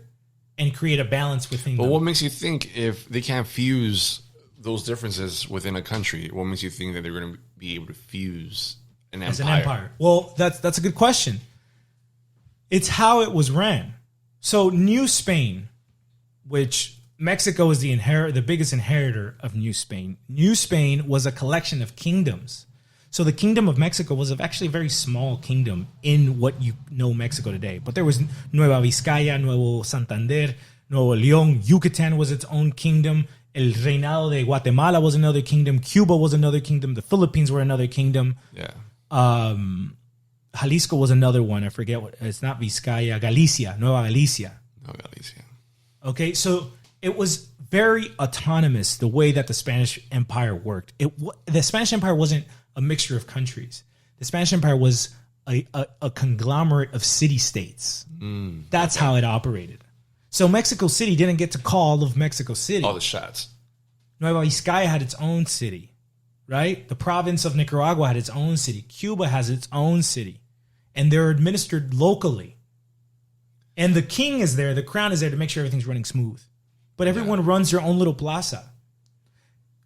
and create a balance within them. But what makes you think if they can't fuse those differences within a country, what makes you think that they're going to be able to fuse an empire? As an empire. Well, that's a good question. It's how it was ran. So New Spain, which Mexico is the biggest inheritor of New Spain. New Spain was a collection of kingdoms. So the kingdom of Mexico was actually a very small kingdom in what you know Mexico today. But there was Nueva Vizcaya, Nuevo Santander, Nuevo León, Yucatan was its own kingdom. El Reinado de Guatemala was another kingdom. Cuba was another kingdom. The Philippines were another kingdom. Yeah. Jalisco was another one. I forget what. It's not Vizcaya. Galicia. Nueva Galicia. Nueva Galicia. Okay, so it was very autonomous the way that the Spanish Empire worked. The Spanish Empire wasn't a mixture of countries. The Spanish Empire was a conglomerate of city-states. That's how it operated. So Mexico City didn't get to call all of Mexico City. All the shots. Nueva Vizcaya had its own city, right? The province of Nicaragua had its own city. Cuba has its own city. And they're administered locally. And the king is there, the crown is there to make sure everything's running smooth. But everyone runs their own little plaza.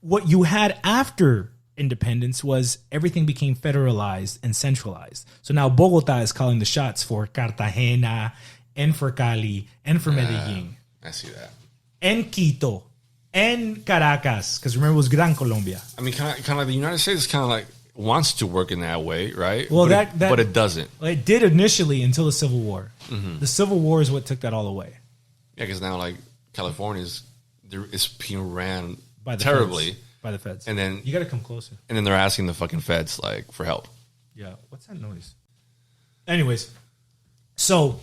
What you had after independence was everything became federalized and centralized. So now Bogota is calling the shots for Cartagena and for Cali and for Medellin. I see that. And Quito and Caracas, because remember it was Gran Colombia. I mean, kind of like the United States kind of like wants to work in that way, right? Well, but it doesn't. It did initially until the Civil War. Mm-hmm. The Civil War is what took that all away. Yeah, because now like California is being ran by the terribly. Feds. By the feds. And then you got to come closer. And then they're asking the fucking feds like for help. Yeah. What's that noise? Anyways, so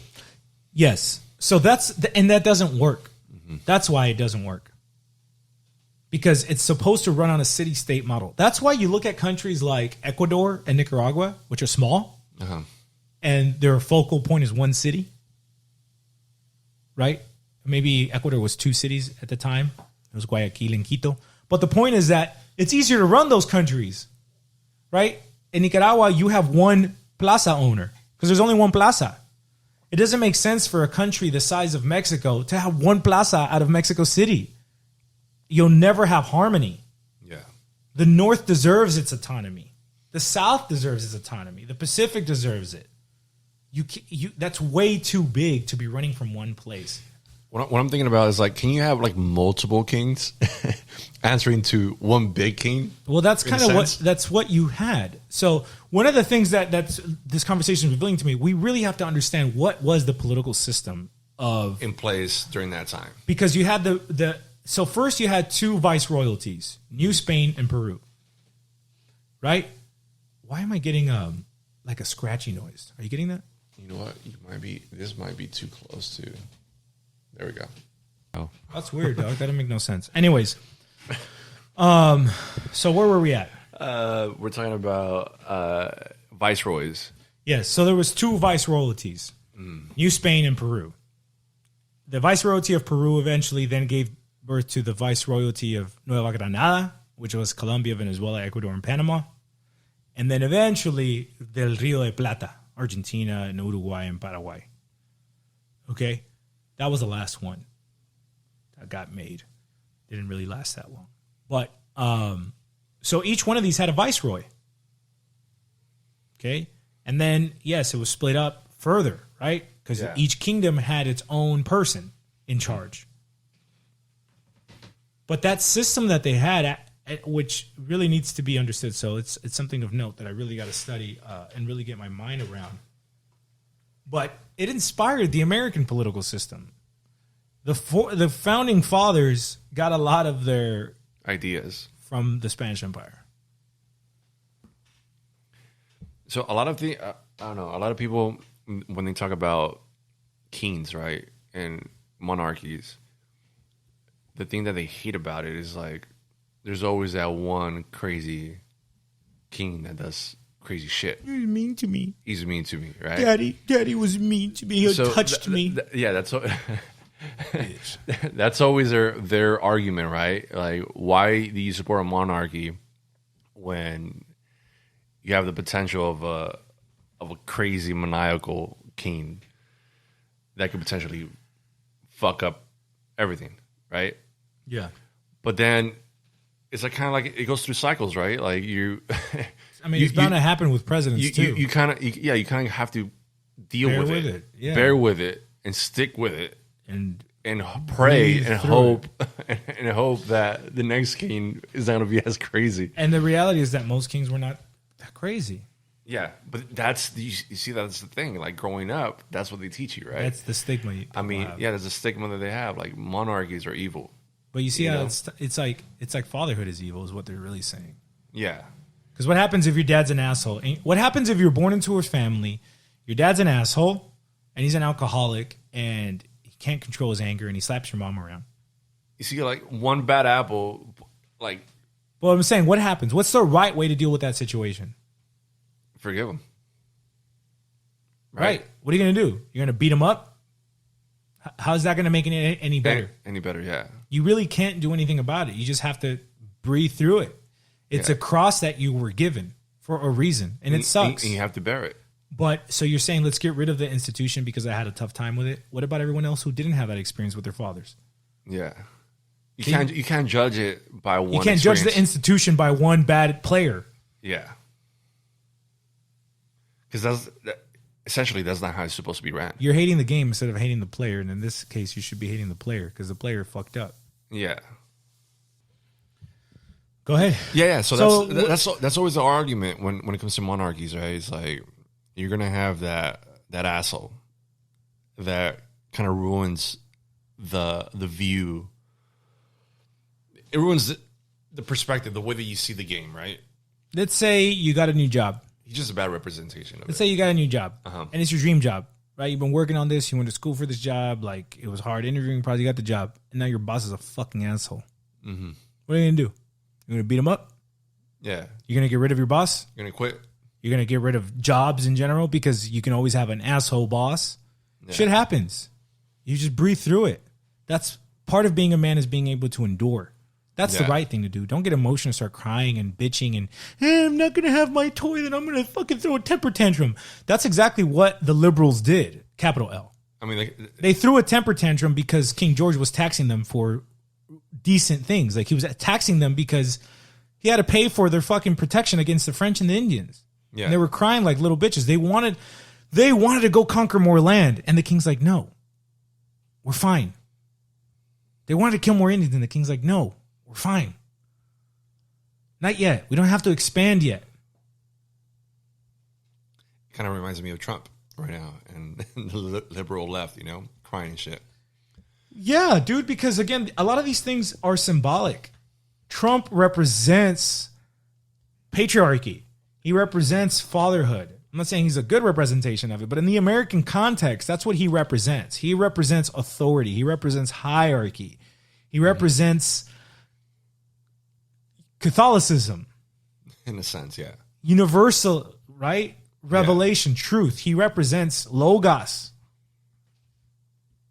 yes, so and that doesn't work. Mm-hmm. That's why it doesn't work. Because it's supposed to run on a city-state model. That's why you look at countries like Ecuador and Nicaragua, which are small, and their focal point is one city, right? Maybe Ecuador was 2 cities at the time. It was Guayaquil and Quito. But the point is that It's easier to run those countries, right? In Nicaragua, you have one plaza owner because there's only one plaza. It doesn't make sense for a country the size of Mexico to have one plaza out of Mexico City. You'll never have harmony. Yeah. The North deserves its autonomy. The South deserves its autonomy. The Pacific deserves it. That's way too big to be running from one place. What I'm thinking about is like, can you have like multiple kings answering to one big king? Well, that's kind of what you had. So one of the things that's this conversation is revealing to me, we really have to understand what was the political system in place during that time. Because you had so first you had two viceroyalties, New Spain and Peru. Right? Why am I getting like a scratchy noise? Are you getting that? You know what? This might be too close to. There we go. Oh, that's weird, dog. That didn't make no sense. Anyways, so where were we at? We're talking about viceroys. Yes. So there was two viceroyalties, New Spain and Peru. The viceroyalty of Peru eventually then gave birth to the viceroyalty of Nueva Granada, which was Colombia, Venezuela, Ecuador, and Panama. And then eventually del Rio de Plata, Argentina, and Uruguay, and Paraguay. Okay? That was the last one that got made. Didn't really last that long. But, so each one of these had a viceroy. Okay? And then, yes, it was split up further, right? Because each kingdom had its own person in charge. But that system that they had, which really needs to be understood, so it's something of note that I really got to study and really get my mind around. But it inspired the American political system. The founding fathers got a lot of their ideas from the Spanish Empire. So a lot of I don't know, a lot of people, when they talk about kings, right, and monarchies, the thing that they hate about it is like there's always that one crazy king that does crazy shit. He was mean to me. He's mean to me, right? Daddy was mean to me. He touched me. That's always their argument, right? Like, why do you support a monarchy when you have the potential of a crazy maniacal king that could potentially fuck up everything, right? Yeah. But then it's like kind of like it goes through cycles, right? Like I mean, it's bound to happen with presidents too. You kind of have to deal with it. Yeah. Bear with it and stick with it and pray and hope and hope that the next king is not going to be as crazy. And the reality is that most kings were not that crazy. Yeah, but you see, that's the thing. Like growing up, that's what they teach you, right? That's the stigma. I mean, there's a stigma that they have. Like monarchies are evil. But you see how it's like fatherhood is evil is what they're really saying. Yeah. Because what happens if your dad's an asshole? What happens if you're born into a family, your dad's an asshole, and he's an alcoholic, and he can't control his anger, and he slaps your mom around? You see, like, one bad apple, like... Well, I'm saying, what happens? What's the right way to deal with that situation? Forgive him. Right. What are you going to do? You're going to beat him up? How's that going to make it any better? Any better, yeah. You really can't do anything about it. You just have to breathe through it. It's a cross that you were given for a reason, and it sucks. And you have to bear it. But so you're saying let's get rid of the institution because I had a tough time with it. What about everyone else who didn't have that experience with their fathers? Yeah, you can't judge it by one. You can't judge the institution by one bad player. Yeah, because essentially that's not how it's supposed to be ran. You're hating the game instead of hating the player, and in this case, you should be hating the player because the player fucked up. Yeah. Go ahead. Yeah. So that's always the argument when it comes to monarchies, right? It's like you're gonna have that asshole that kind of ruins the view. It ruins the perspective, the way that you see the game, right? Let's say you got a new job. He's just a bad representation of Let's say you got a new job, and it's your dream job, right? You've been working on this. You went to school for this job. Like, it was hard interviewing, probably you got the job. And now your boss is a fucking asshole. Mm-hmm. What are you going to do? You're going to beat him up? Yeah. You're going to get rid of your boss? You're going to quit? You're going to get rid of jobs in general because you can always have an asshole boss? Yeah. Shit happens. You just breathe through it. That's part of being a man, is being able to endure. That's the right thing to do. Don't get emotional, start crying and bitching and, I'm not going to have my toy, then I'm going to fucking throw a temper tantrum. That's exactly what the liberals did, capital L. I mean, they threw a temper tantrum because King George was taxing them for decent things. Like he was taxing them because he had to pay for their fucking protection against the French and the Indians. Yeah. And they were crying like little bitches. They wanted to go conquer more land. And the king's like, no, we're fine. They wanted to kill more Indians. And the king's like, no, we're fine. Not yet. We don't have to expand yet. Kind of reminds me of Trump right now and the liberal left, crying and shit. Yeah, dude, because again, a lot of these things are symbolic. Trump represents patriarchy. He represents fatherhood. I'm not saying he's a good representation of it, but in the American context, that's what he represents. He represents authority. He represents hierarchy. He represents Catholicism. In a sense, yeah. Universal, right? Revelation, truth. He represents Logos.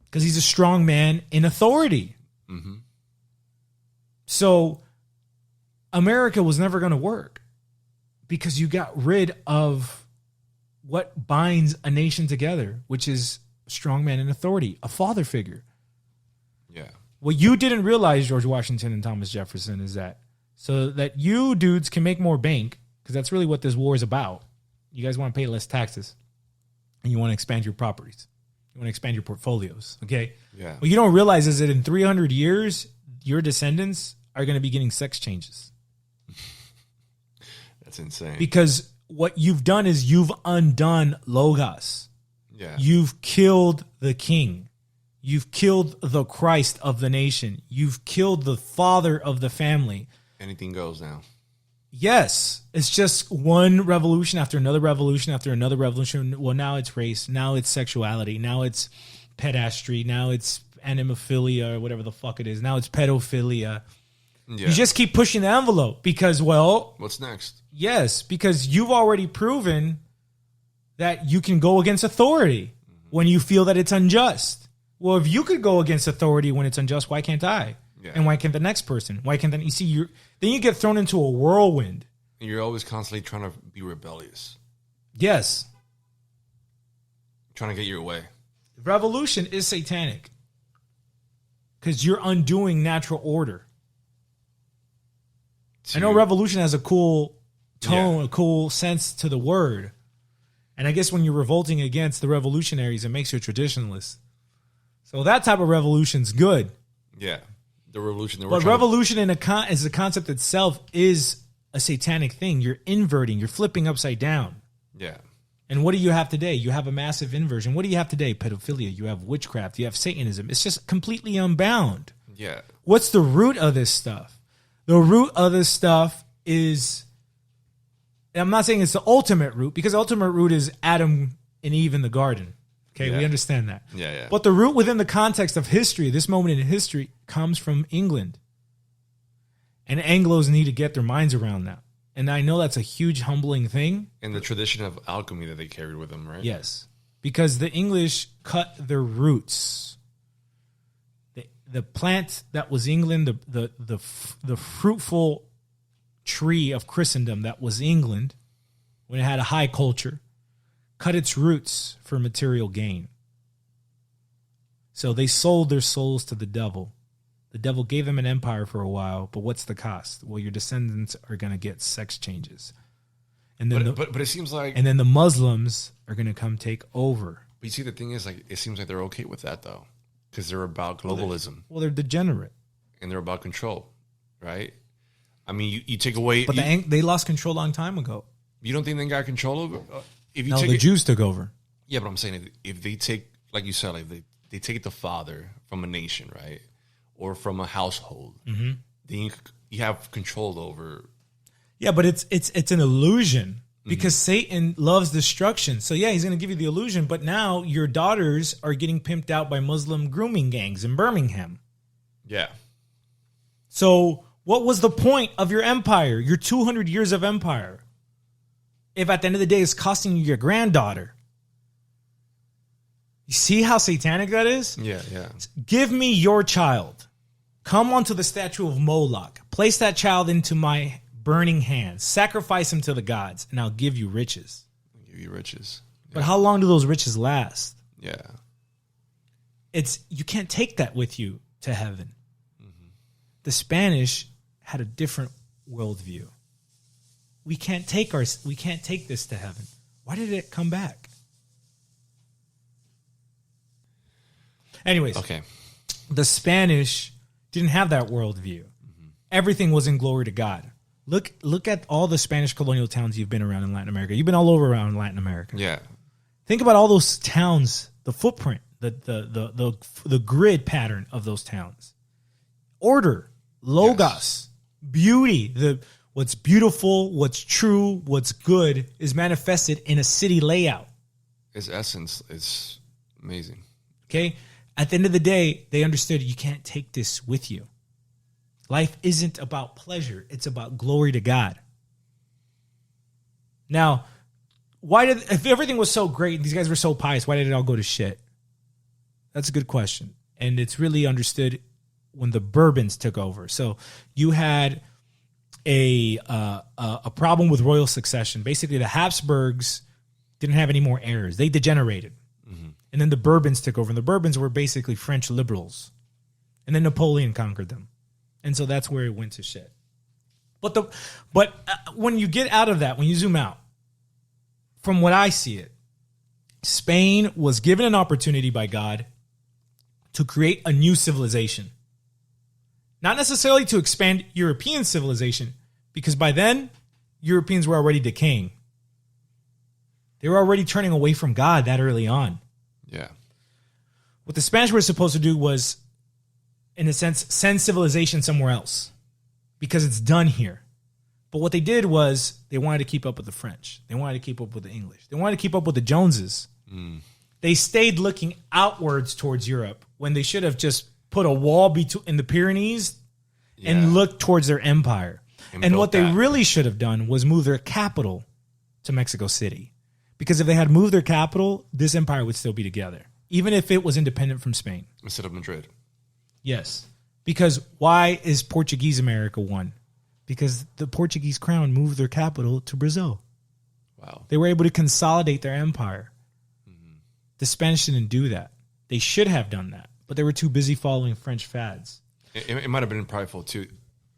Because he's a strong man in authority. Mm-hmm. So America was never going to work because you got rid of what binds a nation together, which is a strong man in authority, a father figure. Yeah. What you didn't realize, George Washington and Thomas Jefferson, is that so that you dudes can make more bank, because that's really what this war is about. You guys want to pay less taxes and you want to expand your properties. You want to expand your portfolios, okay? Yeah. What you don't realize is that in 300 years, your descendants are going to be getting sex changes. That's insane. Because what you've done is you've undone Logos. Yeah. You've killed the king. You've killed the Christ of the nation. You've killed the father of the family. Anything goes now. Yes, it's just one revolution after another revolution after another revolution. Well, now it's race. Now it's sexuality. Now it's pedastry. Now it's animophilia or whatever the fuck it is. Now it's pedophilia. Yeah. You just keep pushing the envelope because, well... What's next? Yes, because you've already proven that you can go against authority when you feel that it's unjust. Well, if you could go against authority when it's unjust, why can't I? Yeah. And why can't the next person? Why can't then you see then you get thrown into a whirlwind. And you're always constantly trying to be rebellious. Yes. Trying to get your way. Revolution is satanic. Because you're undoing natural order. I know revolution has a cool tone, a cool sense to the word. And I guess when you're revolting against the revolutionaries, it makes you a traditionalist. So that type of revolution's good. Yeah. The revolution. But revolution as a concept itself is a satanic thing. You're inverting. You're flipping upside down. Yeah. And what do you have today? You have a massive inversion. What do you have today? Pedophilia. You have witchcraft. You have Satanism. It's just completely unbound. Yeah. What's the root of this stuff? The root of this stuff is, and I'm not saying it's the ultimate root, because the ultimate root is Adam and Eve in the garden. Okay, we understand that. Yeah. But the root within the context of history, this moment in history, comes from England. And Anglos need to get their minds around that. And I know that's a huge humbling thing. And the tradition of alchemy that they carried with them, right? Yes. Because the English cut their roots. The plant that was England, the fruitful tree of Christendom that was England, when it had a high culture, cut its roots for material gain. So they sold their souls to the devil. The devil gave them an empire for a while, but what's the cost? Well, your descendants are going to get sex changes. And then but it seems like... And then the Muslims are going to come take over. But you see, the thing is, like, it seems like they're okay with that, though. Because they're about globalism. Well, they're degenerate. And they're about control, right? I mean, you take away... But they lost control a long time ago. You don't think they got control over... The Jews took over. Yeah, but I'm saying if they take, like you said, like they take the father from a nation, right? Or from a household, then you have control over... Yeah, but it's an illusion. Because Satan loves destruction. So yeah, he's going to give you the illusion, but now your daughters are getting pimped out by Muslim grooming gangs in Birmingham. Yeah. So what was the point of your empire, your 200 years of empire, if at the end of the day it's costing you your granddaughter? You see how satanic that is? Yeah. Give me your child. Come unto the statue of Moloch. Place that child into my burning hands. Sacrifice him to the gods, and I'll give you riches. I'll give you riches. Yeah. But how long do those riches last? Yeah. You can't take that with you to heaven. Mm-hmm. The Spanish had a different worldview. We can't take this to heaven. Why did it come back? Anyways, okay. The Spanish didn't have that worldview. Mm-hmm. Everything was in glory to God. Look at all the Spanish colonial towns you've been around in Latin America. You've been all over around Latin America. Yeah. Think about all those towns, the footprint, the grid pattern of those towns. Order, logos, beauty, what's beautiful, what's true, what's good is manifested in a city layout. Its essence is amazing. Okay? At the end of the day, they understood you can't take this with you. Life isn't about pleasure. It's about glory to God. Now, if everything was so great and these guys were so pious, why did it all go to shit? That's a good question. And it's really understood when the Bourbons took over. So you had a problem with royal succession. Basically, the Habsburgs didn't have any more heirs. They degenerated. Mm-hmm. And then the Bourbons took over. And the Bourbons were basically French liberals. And then Napoleon conquered them. And so that's where it went to shit. But when you get out of that, when you zoom out, from what I see it, Spain was given an opportunity by God to create a new civilization. Not necessarily to expand European civilization, because by then, Europeans were already decaying. They were already turning away from God that early on. Yeah. What the Spanish were supposed to do was, in a sense, send civilization somewhere else because it's done here. But what they did was they wanted to keep up with the French. They wanted to keep up with the English. They wanted to keep up with the Joneses. Mm. They stayed looking outwards towards Europe when they should have just put a wall in the Pyrenees and looked towards their empire. And what they really should have done was move their capital to Mexico City. Because if they had moved their capital, this empire would still be together, even if it was independent from Spain. Instead of Madrid. Yes. Because why is Portuguese America one? Because the Portuguese crown moved their capital to Brazil. Wow. They were able to consolidate their empire. Mm-hmm. The Spanish didn't do that. They should have done that, but they were too busy following French fads. It might have been a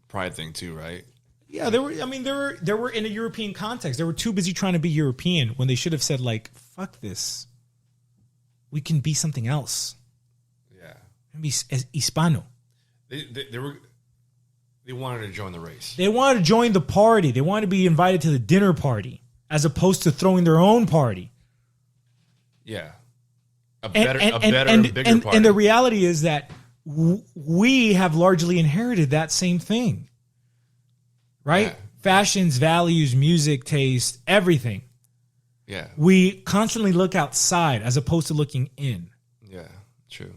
pride thing too, right? Yeah, they were in a European context. They were too busy trying to be European when they should have said, like, fuck this. We can be something else. Yeah. Be Hispano. They wanted to join the race. They wanted to join the party. They wanted to be invited to the dinner party as opposed to throwing their own party. Yeah. A better, bigger party. And the reality is that we have largely inherited that same thing. Right? Yeah. Fashions, values, music, taste, everything. Yeah. We constantly look outside as opposed to looking in. Yeah, true.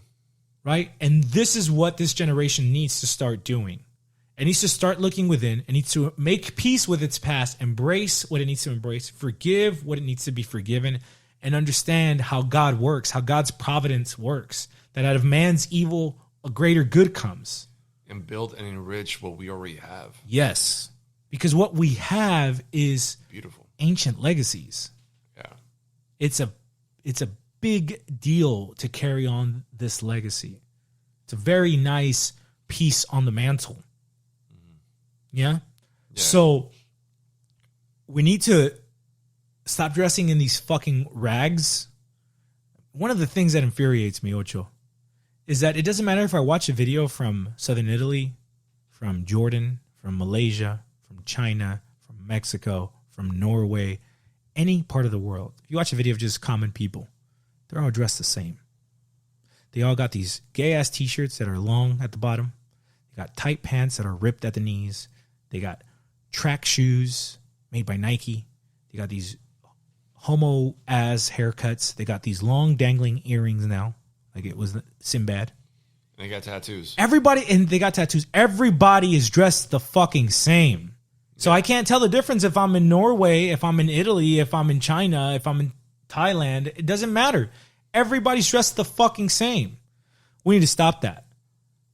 Right? And this is what this generation needs to start doing. It needs to start looking within. It needs to make peace with its past, embrace what it needs to embrace, forgive what it needs to be forgiven, and understand how God works, how God's providence works, that out of man's evil, a greater good comes. And build and enrich what we already have. Yes. Because what we have is beautiful, ancient legacies. Yeah. It's a big deal to carry on this legacy. It's a very nice piece on the mantle. Yeah? So we need to stop dressing in these fucking rags. One of the things that infuriates me, Ocho, is that it doesn't matter if I watch a video from Southern Italy, from Jordan, from Malaysia, from China, from Mexico, from Norway, any part of the world. If you watch a video of just common people, they're all dressed the same. They all got these gay-ass t-shirts that are long at the bottom. They got tight pants that are ripped at the knees. They got track shoes made by Nike. They got these homo-ass haircuts. They got these long dangling earrings now, like it was Sinbad. And they got tattoos. They got tattoos. Everybody is dressed the fucking same. So I can't tell the difference if I'm in Norway, if I'm in Italy, if I'm in China, if I'm in Thailand. It doesn't matter. Everybody's dressed the fucking same. We need to stop that.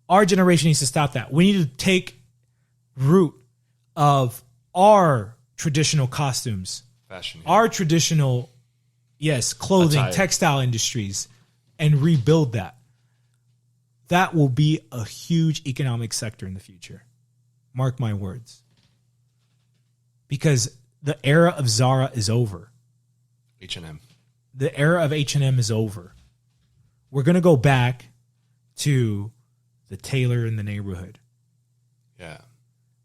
Our generation needs to stop that. We need to take root of our traditional costumes, fashion, our traditional, clothing, attire, textile industries, and rebuild that. That will be a huge economic sector in the future. Mark my words. Because the era of Zara is over. H&M. The era of H&M is over. We're going to go back to the tailor in the neighborhood. Yeah.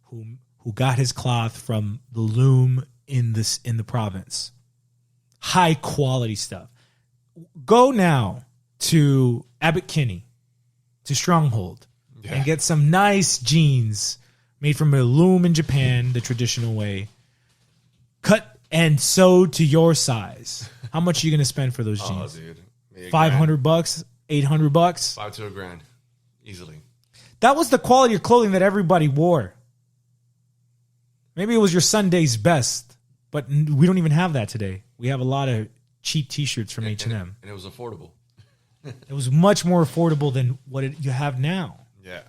Who got his cloth from the loom in the province. High quality stuff. Go now to Abbot Kinney, to Stronghold, and get some nice jeans made from a loom in Japan, the traditional way, cut and sewed to your size. How much are you going to spend for those jeans? Oh, dude. $500, $800? $5 to $1,000. Easily. That was the quality of clothing that everybody wore. Maybe it was your Sunday's best, but we don't even have that today. We have a lot of cheap T-shirts from H&M. And it was affordable. It was much more affordable than what you have now. Yeah.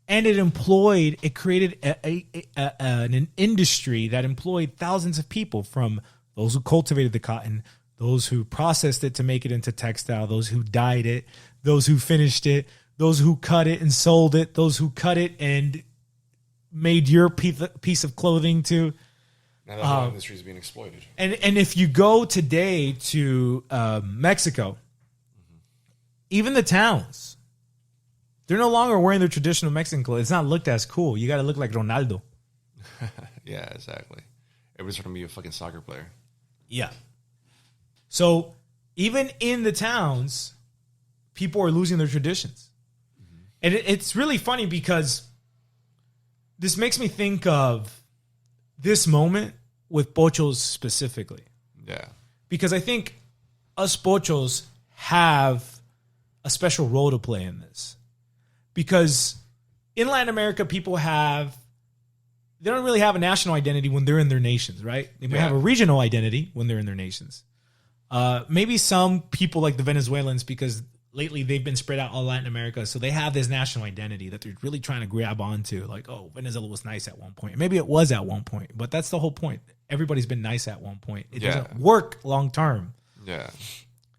And it created an industry that employed thousands of people, from those who cultivated the cotton, those who processed it to make it into textile, those who dyed it, those who finished it, those who cut it and sold it, those who cut it and made your piece of clothing too. Now that whole industry is being exploited. And if you go today to Mexico, even the towns, they're no longer wearing their traditional Mexican clothes. It's not looked as cool. You got to look like Ronaldo. Yeah, exactly. Everybody's trying to be a fucking soccer player. Yeah. So even in the towns, people are losing their traditions. Mm-hmm. And it's really funny because this makes me think of this moment with Pochos specifically. Yeah. Because I think us Pochos have a special role to play in this. Because in Latin America, they don't really have a national identity when they're in their nations, right? They may have a regional identity when they're in their nations. Maybe some people like the Venezuelans, because lately they've been spread out all Latin America, so they have this national identity that they're really trying to grab onto. Like, oh, Venezuela was nice at one point. Maybe it was at one point, but that's the whole point. Everybody's been nice at one point. It doesn't work long term. Yeah.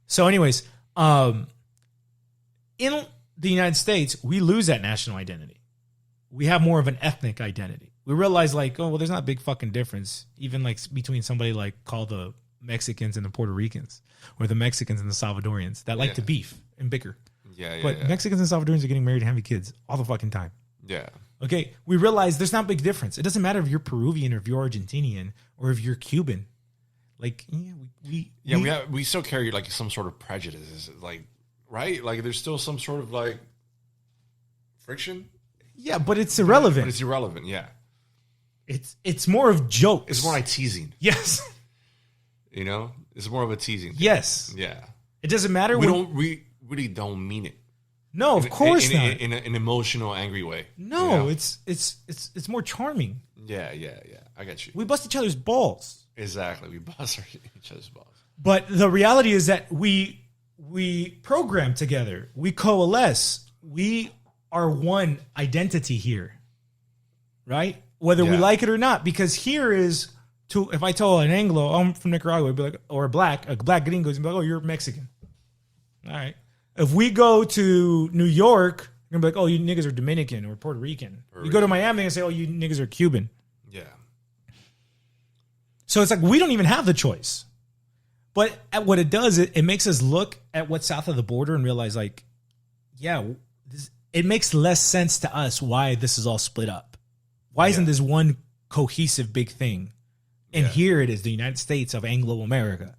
So anyways, in the United States, we lose that national identity. We have more of an ethnic identity. We realize, like, oh, well, there's not a big fucking difference, even like between somebody like called the Mexicans and the Puerto Ricans, or the Mexicans and the Salvadorians that like to beef and bicker. Yeah, But Mexicans and Salvadorians are getting married and having kids all the fucking time. Yeah. Okay, we realize there's not a big difference. It doesn't matter if you're Peruvian or if you're Argentinian or if you're Cuban. Like, we still carry like some sort of prejudices, like, right? Like, there's still some sort of like friction. Yeah, but it's irrelevant. But it's irrelevant. Yeah. It's more of jokes. It's more like teasing. Yes. You know, it's more of a teasing thing. Yes. Yeah. It doesn't matter. We really don't mean it. No, of course not. In an emotional, angry way. No, you know? it's more charming. Yeah. I got you. We bust each other's balls. Exactly. We bust each other's balls. But the reality is that we program together. We coalesce. We are one identity here, right? Whether we like it or not, because here is if I tell an Anglo, I'm from Nicaragua, it'd be like, or a black gringo, is be like, oh, you're Mexican. All right. If we go to New York, you're gonna be like, oh, you niggas are Dominican or Puerto Rican. You go to Miami and say, oh, you niggas are Cuban. Yeah. So it's like we don't even have the choice. But what it does, it makes us look at what's south of the border and realize, like, it makes less sense to us why this is all split up. Why isn't this one cohesive big thing? And here it is, the United States of Anglo-America.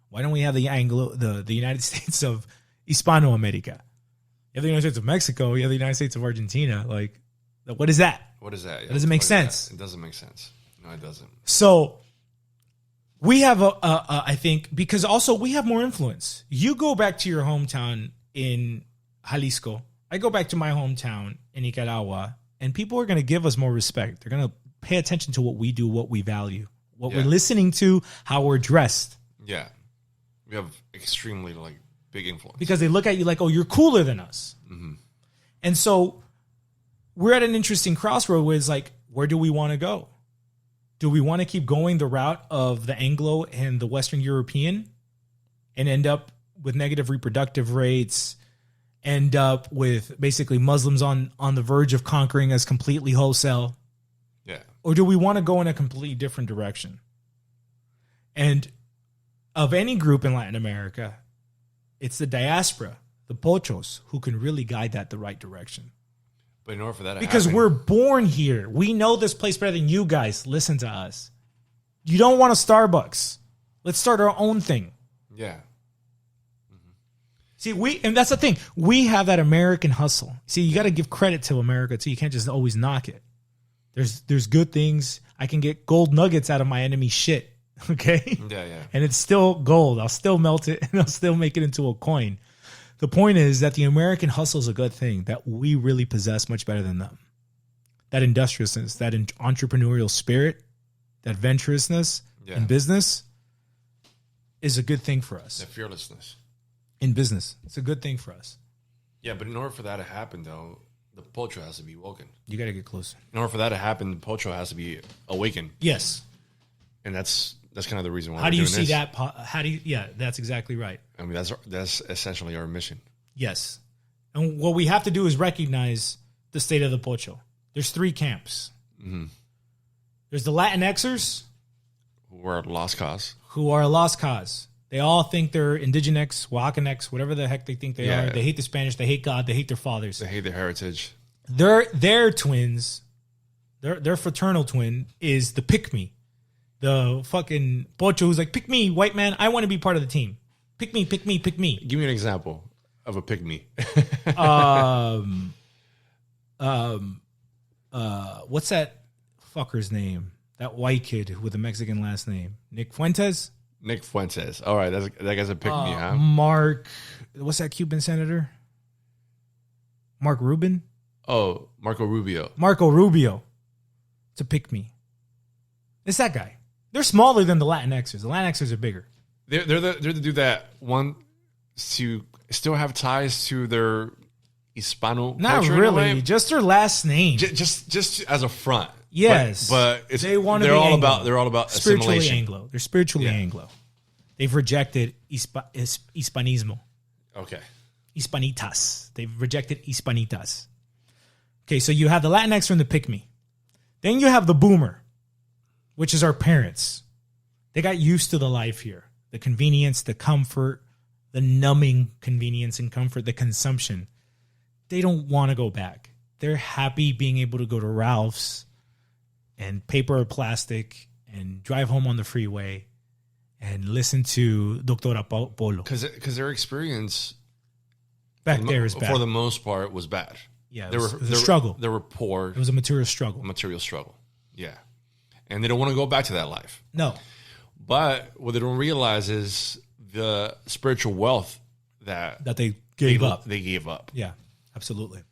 Why don't we have the United States of Hispano-America? You have the United States of Mexico. You have the United States of Argentina. Like, what is that? What is that? Yeah. That doesn't make sense. It doesn't make sense. No, it doesn't. So we have I think, because also we have more influence. You go back to your hometown in Jalisco. I go back to my hometown in Nicaragua, and people are going to give us more respect. They're going to pay attention to what we do, what we value, what we're listening to, how we're dressed. Yeah. We have extremely, like, big influence. Because they look at you like, oh, you're cooler than us. Mm-hmm. And so we're at an interesting crossroad where it's like, where do we want to go? Do we want to keep going the route of the Anglo and the Western European and end up with negative reproductive rates, end up with basically Muslims on the verge of conquering us completely wholesale? Yeah. Or do we want to go in a completely different direction? And of any group in Latin America, it's the diaspora, the Pochos, who can really guide that the right direction. But in order for that to Because happen, we're born here. We know this place better than you guys. Listen to us. You don't want a Starbucks. Let's start our own thing. yeah. See, and that's the thing. We have that American hustle. See, you got to give credit to America too. You can't just always knock it. There's good things. I can get gold nuggets out of my enemy shit. Okay? Yeah, yeah. And it's still gold. I'll still melt it and I'll still make it into a coin. The point is that the American hustle is a good thing that we really possess much better than them. That industriousness, that entrepreneurial spirit, that venturousness in business is a good thing for us. That fearlessness. In business, it's a good thing for us. Yeah, but in order for that to happen, though, the Pocho has to be woken. You got to get closer. In order for that to happen, the Pocho has to be awakened. Yes. And that's kind of the reason why. How do you doing see this. that? How do you? Yeah, that's exactly right. I mean, that's essentially our mission. Yes. And what we have to do is recognize the state of the Pocho. There's 3 camps. Mm-hmm. There's the Latinxers, We're a lost cause. who are a lost cause. They all think they're Indigenex, Oaxacanex, whatever the heck they think they are. They hate the Spanish. They hate God. They hate their fathers. They hate their heritage. Their twins, their fraternal twin is the pick me. The fucking Pocho who's like, pick me, white man. I want to be part of the team. Pick me, pick me, pick me. Give me an example of a pygmy. What's that fucker's name? That white kid with a Mexican last name. Nick Fuentes? Nick Fuentes. All right, that guy's a pygmy, huh? Mark, what's that Cuban senator? Mark Rubin? Oh, Marco Rubio. Marco Rubio. It's a pick me. It's that guy. They're smaller than the Latinxers. The Latinxers are bigger. They're the dude that want to still have ties to their Hispano Not culture in a really. way. Just their last name. Just as a front. Yes. but it's, they want to they're be all Anglo. about they're all about spiritually assimilation. Anglo. They're spiritually Anglo. They've rejected Hispanismo. Okay. Hispanitas. They've rejected Hispanitas. Okay, so you have the Latinx and the pick me. Then you have the boomer, which is our parents. They got used to the life here. The convenience, the comfort, the numbing convenience and comfort, the consumption. They don't want to go back. They're happy being able to go to Ralph's and paper or plastic and drive home on the freeway and listen to Doctora Polo. Because their experience Back there is bad. for the most part was bad. Yeah, It was a struggle. They were poor. It was a material struggle. Material struggle. Yeah. And they don't want to go back to that life. No. But what they don't realize is the spiritual wealth that They gave up. They gave up. Yeah, absolutely.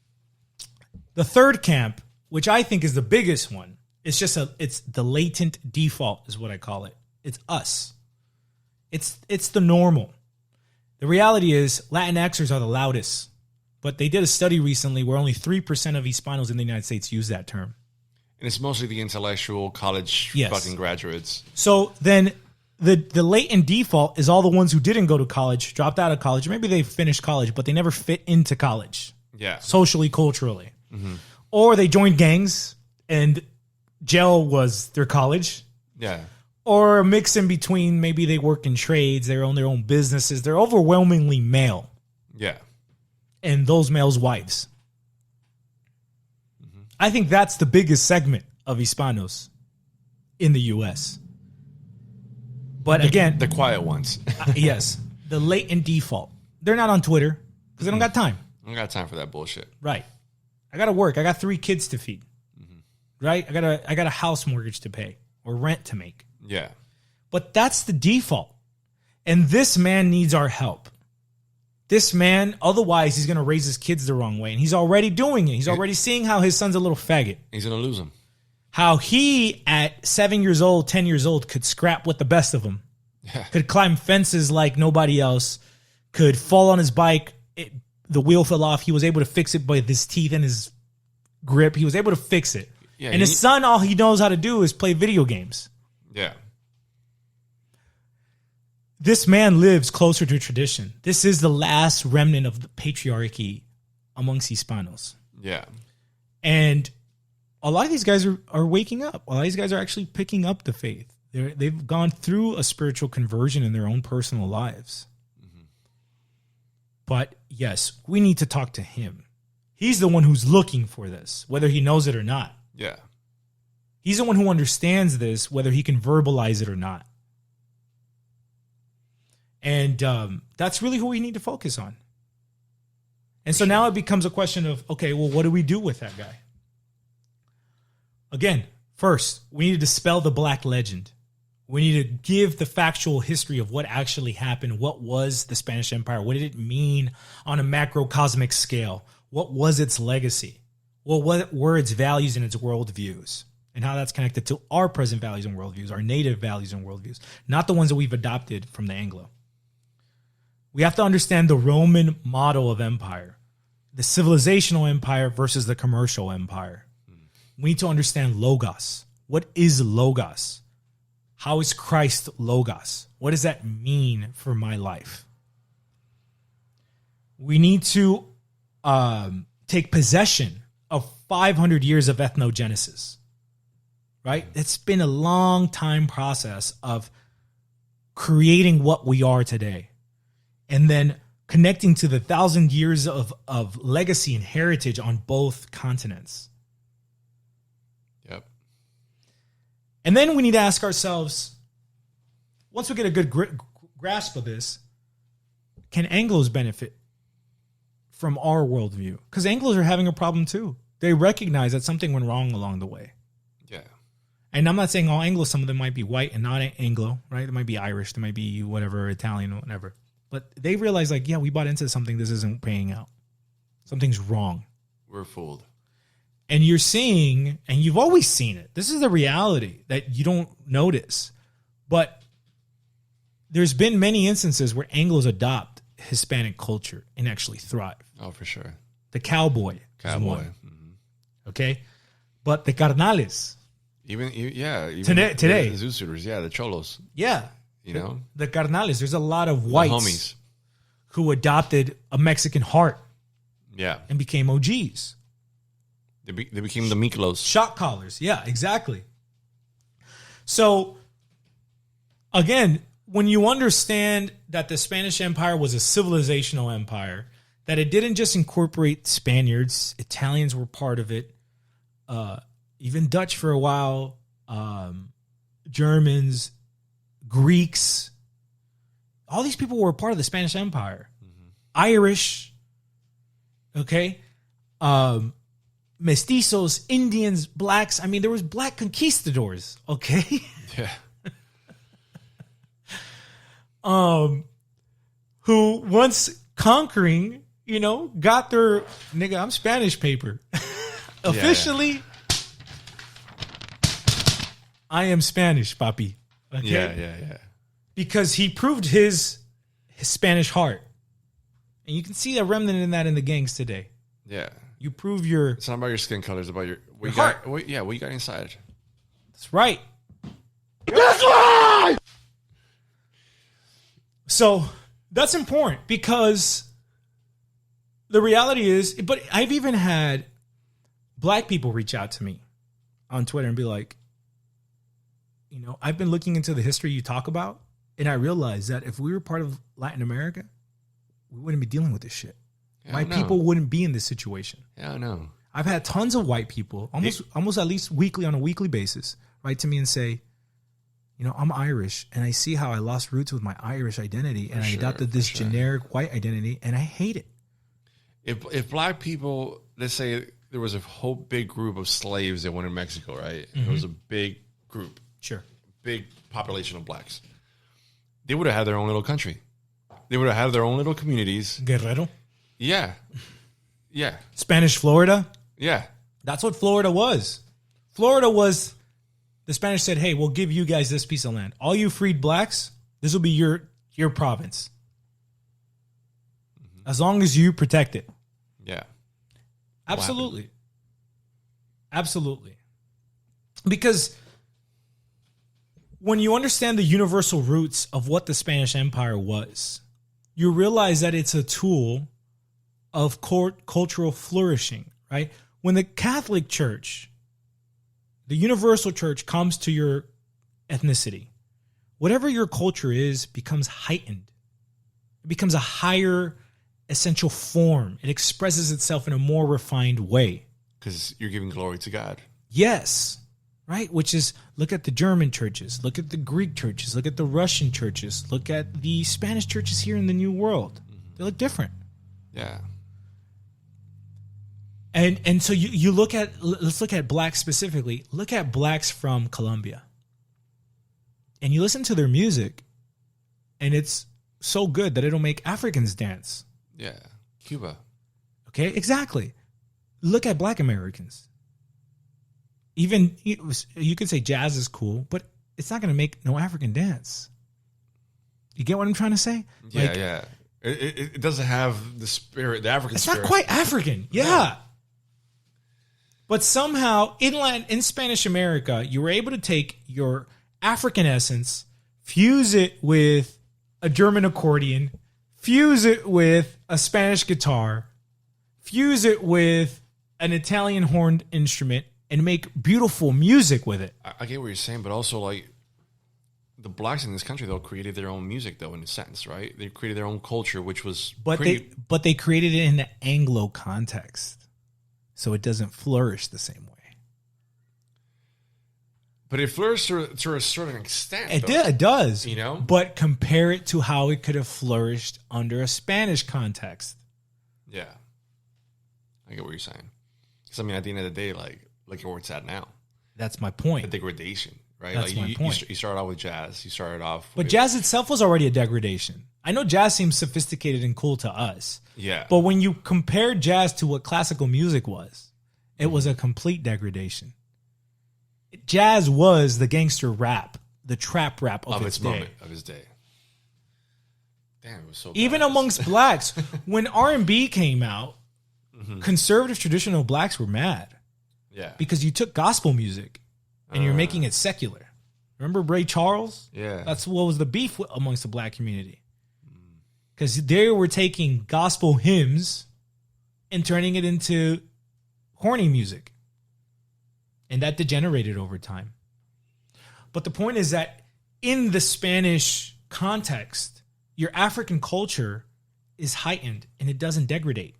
The third camp, which I think is the biggest one, it's the latent default is what I call it. It's us. It's the normal. The reality is Latinxers are the loudest. But they did a study recently where only 3% of Hispanos in the United States use that term. And it's mostly the intellectual college fucking graduates. So then the latent default is all the ones who didn't go to college, dropped out of college. Maybe they finished college, but they never fit into college. Yeah. Socially, culturally. Mm-hmm. Or they joined gangs and jail was their college. Yeah. Or a mix in between. Maybe they work in trades. They own their own businesses. They're overwhelmingly male. Yeah. And those males' wives. Mm-hmm. I think that's the biggest segment of Hispanos in the U.S. But again, the quiet ones. yes, the latent default. They're not on Twitter because they don't got time. I don't got time for that bullshit. Right. I got to work. I got 3 kids to feed. Mm-hmm. Right. I got a house mortgage to pay or rent to make. Yeah. But that's the default. And this man needs our help. This man, otherwise he's going to raise his kids the wrong way. And he's already doing it. He's already seeing how his son's a little faggot. He's going to lose him. How he, at 7 years old, 10 years old, could scrap with the best of them. Yeah. Could climb fences like nobody else. Could fall on his bike, the wheel fell off. He was able to fix it by his teeth and his grip. He was able to fix it. Yeah, and his son, all he knows how to do is play video games. Yeah. This man lives closer to tradition. This is the last remnant of the patriarchy amongst Hispanos. Yeah. And a lot of these guys are waking up. A lot of these guys are actually picking up the faith. They've gone through a spiritual conversion in their own personal lives. Mm-hmm. But yes, we need to talk to him. He's the one who's looking for this, whether he knows it or not. Yeah. He's the one who understands this, whether he can verbalize it or not. And that's really who we need to focus on. And so now it becomes a question of, okay, well, what do we do with that guy? Again, first, we need to dispel the black legend. We need to give the factual history of what actually happened. What was the Spanish Empire? What did it mean on a macrocosmic scale? What was its legacy? Well, what were its values and its worldviews? And how that's connected to our present values and worldviews, our native values and worldviews, not the ones that we've adopted from the Anglo. We have to understand the Roman model of empire, the civilizational empire versus the commercial empire. We need to understand Logos. What is Logos? How is Christ Logos? What does that mean for my life? We need to take possession of 500 years of ethnogenesis, right? It's been a long time process of creating what we are today and then connecting to the 1,000 years of legacy and heritage on both continents. Yep. And then we need to ask ourselves, once we get a good grasp of this, can Anglos benefit from our worldview? Because Anglos are having a problem too. They recognize that something went wrong along the way. Yeah. And I'm not saying all Anglos, some of them might be white and not Anglo, right? They might be Irish, they might be whatever, Italian, whatever. But they realize, like, yeah, we bought into something, this isn't paying out. Something's wrong. We're fooled. And you're seeing, and you've always seen it, this is the reality that you don't notice. But there's been many instances where Anglos adopt Hispanic culture and actually thrive. Oh, for sure. The cowboy. Is one. Mm-hmm. Okay? But the carnales. Even today. The Zoosers, yeah, the cholos. Yeah. You know? The carnales. There's a lot of whites homies who adopted a Mexican heart. Yeah. And became OGs. They became the Miklos. Shot callers. Yeah, exactly. So, again, when you understand that the Spanish Empire was a civilizational empire, that it didn't just incorporate Spaniards, Italians were part of it, even Dutch for a while, Germans, Greeks, all these people were part of the Spanish Empire. Mm-hmm. Irish, okay? Mestizos, Indians, blacks. I mean, there was black conquistadors, okay? Yeah. Who once conquering, got their nigga, I'm Spanish paper. Officially, yeah. I am Spanish, papi. Okay? Yeah. Because he proved his Spanish heart. And you can see a remnant in that in the gangs today. Yeah. You prove your... It's not about your skin color, it's about your heart. What you got inside. That's right. That's right! So that's important because the reality is, but I've even had black people reach out to me on Twitter and be like, I've been looking into the history you talk about, and I realized that if we were part of Latin America, we wouldn't be dealing with this shit. Yeah, white people wouldn't be in this situation. Yeah, I know. I've had tons of white people, almost at least weekly, on a weekly basis, write to me and say, I'm Irish, and I see how I lost roots with my Irish identity, and I adopted this generic white identity, and I hate it. If black people, let's say there was a whole big group of slaves that went to Mexico, right? Mm-hmm. It was a big group. Sure. Big population of blacks. They would have had their own little country. They would have had their own little communities. Guerrero? Yeah. Spanish Florida? Yeah. That's what Florida was. Florida was... The Spanish said, hey, we'll give you guys this piece of land. All you freed blacks, this will be your province. Mm-hmm. as long as you protect it. Yeah. Absolutely. Absolutely. Because when you understand the universal roots of what the Spanish Empire was, you realize that it's a tool of cultural flourishing, right? When the Catholic Church, the universal church, comes to your ethnicity, whatever your culture is becomes heightened. It becomes a higher essential form. It expresses itself in a more refined way. Because you're giving glory to God. Yes, right? Which is, look at the German churches, look at the Greek churches, look at the Russian churches, look at the Spanish churches here in the New World. They look different. Yeah. And so you look at, let's look at blacks specifically. Look at blacks from Colombia. And you listen to their music, and it's so good that it'll make Africans dance. Yeah. Cuba. Okay, exactly. Look at black Americans. Even, you could say jazz is cool, but it's not going to make no African dance. You get what I'm trying to say? Yeah, like, yeah. It doesn't have the spirit, the African spirit. It's not quite African. Yeah. But somehow in Spanish America, you were able to take your African essence, fuse it with a German accordion, fuse it with a Spanish guitar, fuse it with an Italian horned instrument, and make beautiful music with it. I get what you're saying, but also like the blacks in this country, though, created their own music, though, in a sense, right? They created their own culture, which was but they created it in the Anglo context, so it doesn't flourish the same way. But it flourished to a certain extent. It does. You know? But compare it to how it could have flourished under a Spanish context. Yeah. I get what you're saying. Because, I mean, at the end of the day, like, look at where it's at now. That's my point. The degradation, right? That's like my point. You started off with jazz. You started off But with... jazz itself was already a degradation. I know jazz seems sophisticated and cool to us. Yeah. But when you compare jazz to what classical music was, it was a complete degradation. Jazz was the gangster rap, the trap rap of its day. Moment, of his day. Damn, it was so bad. Even amongst blacks, when R&B came out, conservative traditional blacks were mad. Yeah. Because you took gospel music and you're making it secular. Remember Ray Charles? Yeah. That's what was the beef amongst the black community. Because they were taking gospel hymns and turning it into horny music. And that degenerated over time. But the point is that in the Spanish context, your African culture is heightened and it doesn't degrade.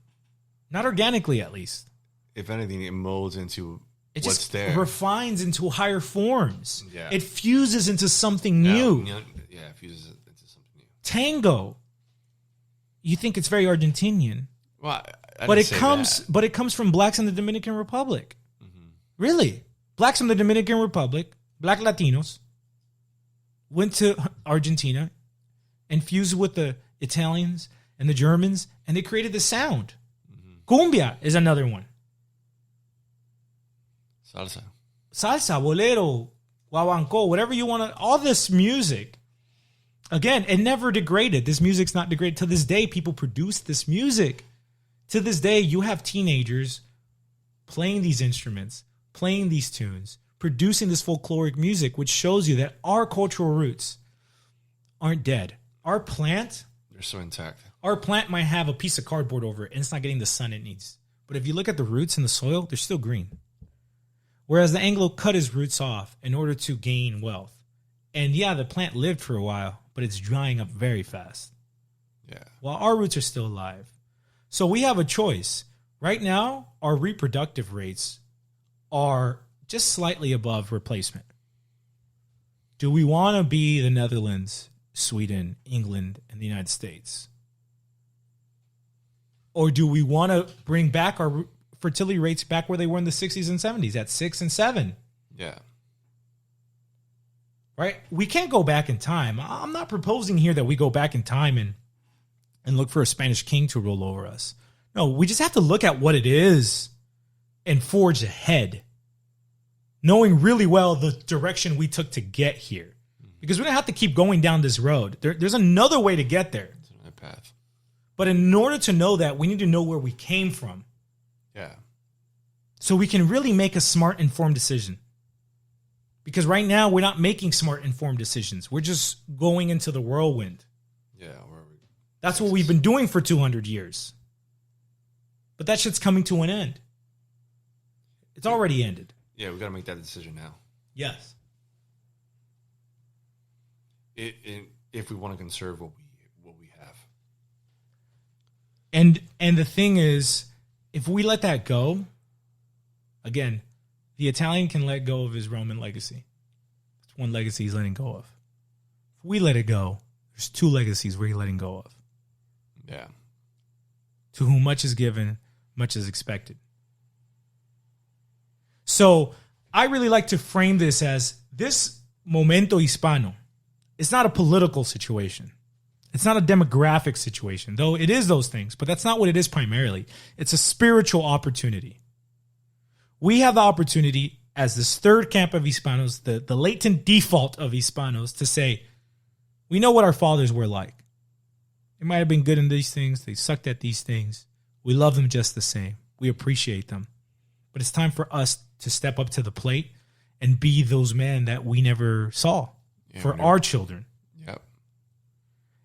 Not organically, at least. If anything, it molds into It what's just there. refines into higher forms. Yeah. It fuses into something new. Yeah, it fuses it into something new. Tango. You think it's very Argentinian. Well, I But didn't it say comes that. but it comes from blacks in the Dominican Republic. Really? Blacks from the Dominican Republic, black Latinos, went to Argentina and fused with the Italians and the Germans, and they created the sound. Cumbia is another one. Salsa, bolero, guaguancó, whatever you want to, all this music. Again, it never degraded. This music's not degraded. To this day, people produce this music. To this day, you have teenagers playing these instruments, playing these tunes, producing this folkloric music, which shows you that our cultural roots aren't dead. Our plant, They're so intact. our plant might have a piece of cardboard over it, and it's not getting the sun it needs. But if you look at the roots in the soil, they're still green. Whereas the Anglo cut his roots off in order to gain wealth. And yeah, the plant lived for a while, but it's drying up very fast. Yeah. While our roots are still alive. So we have a choice. Right now, our reproductive rates are just slightly above replacement. Do we want to be the Netherlands, Sweden, England, and the United States? Or do we want to bring back our fertility rates back where they were in the 60s and 70s at 6 and 7? Yeah. Right? We can't go back in time. I'm not proposing here that we go back in time and look for a Spanish king to rule over us. No, we just have to look at what it is and forge ahead, knowing really well the direction we took to get here. Because we don't have to keep going down this road. There's another way to get there. It's another path. But in order to know that, we need to know where we came from. Yeah. So we can really make a smart, informed decision. Because right now, we're not making smart, informed decisions. We're just going into the whirlwind. Yeah. That's what we've been doing for 200 years. But that shit's coming to an end. It's already ended. Yeah, we got to make that decision now. Yes. If we want to conserve what we have. And the thing is, if we let that go, again, the Italian can let go of his Roman legacy. That's one legacy he's letting go of. If we let it go, there's two legacies we're letting go of. Yeah. To whom much is given, much is expected. So I really like to frame this as this Momento Hispano. It's not a political situation. It's not a demographic situation, though it is those things, but that's not what it is primarily. It's a spiritual opportunity. We have the opportunity as this third camp of Hispanos, the latent default of Hispanos, to say, we know what our fathers were like. They might have been good in these things. They sucked at these things. We love them just the same. We appreciate them. But it's time for us to step up to the plate and be those men that we never saw for our children. Yep.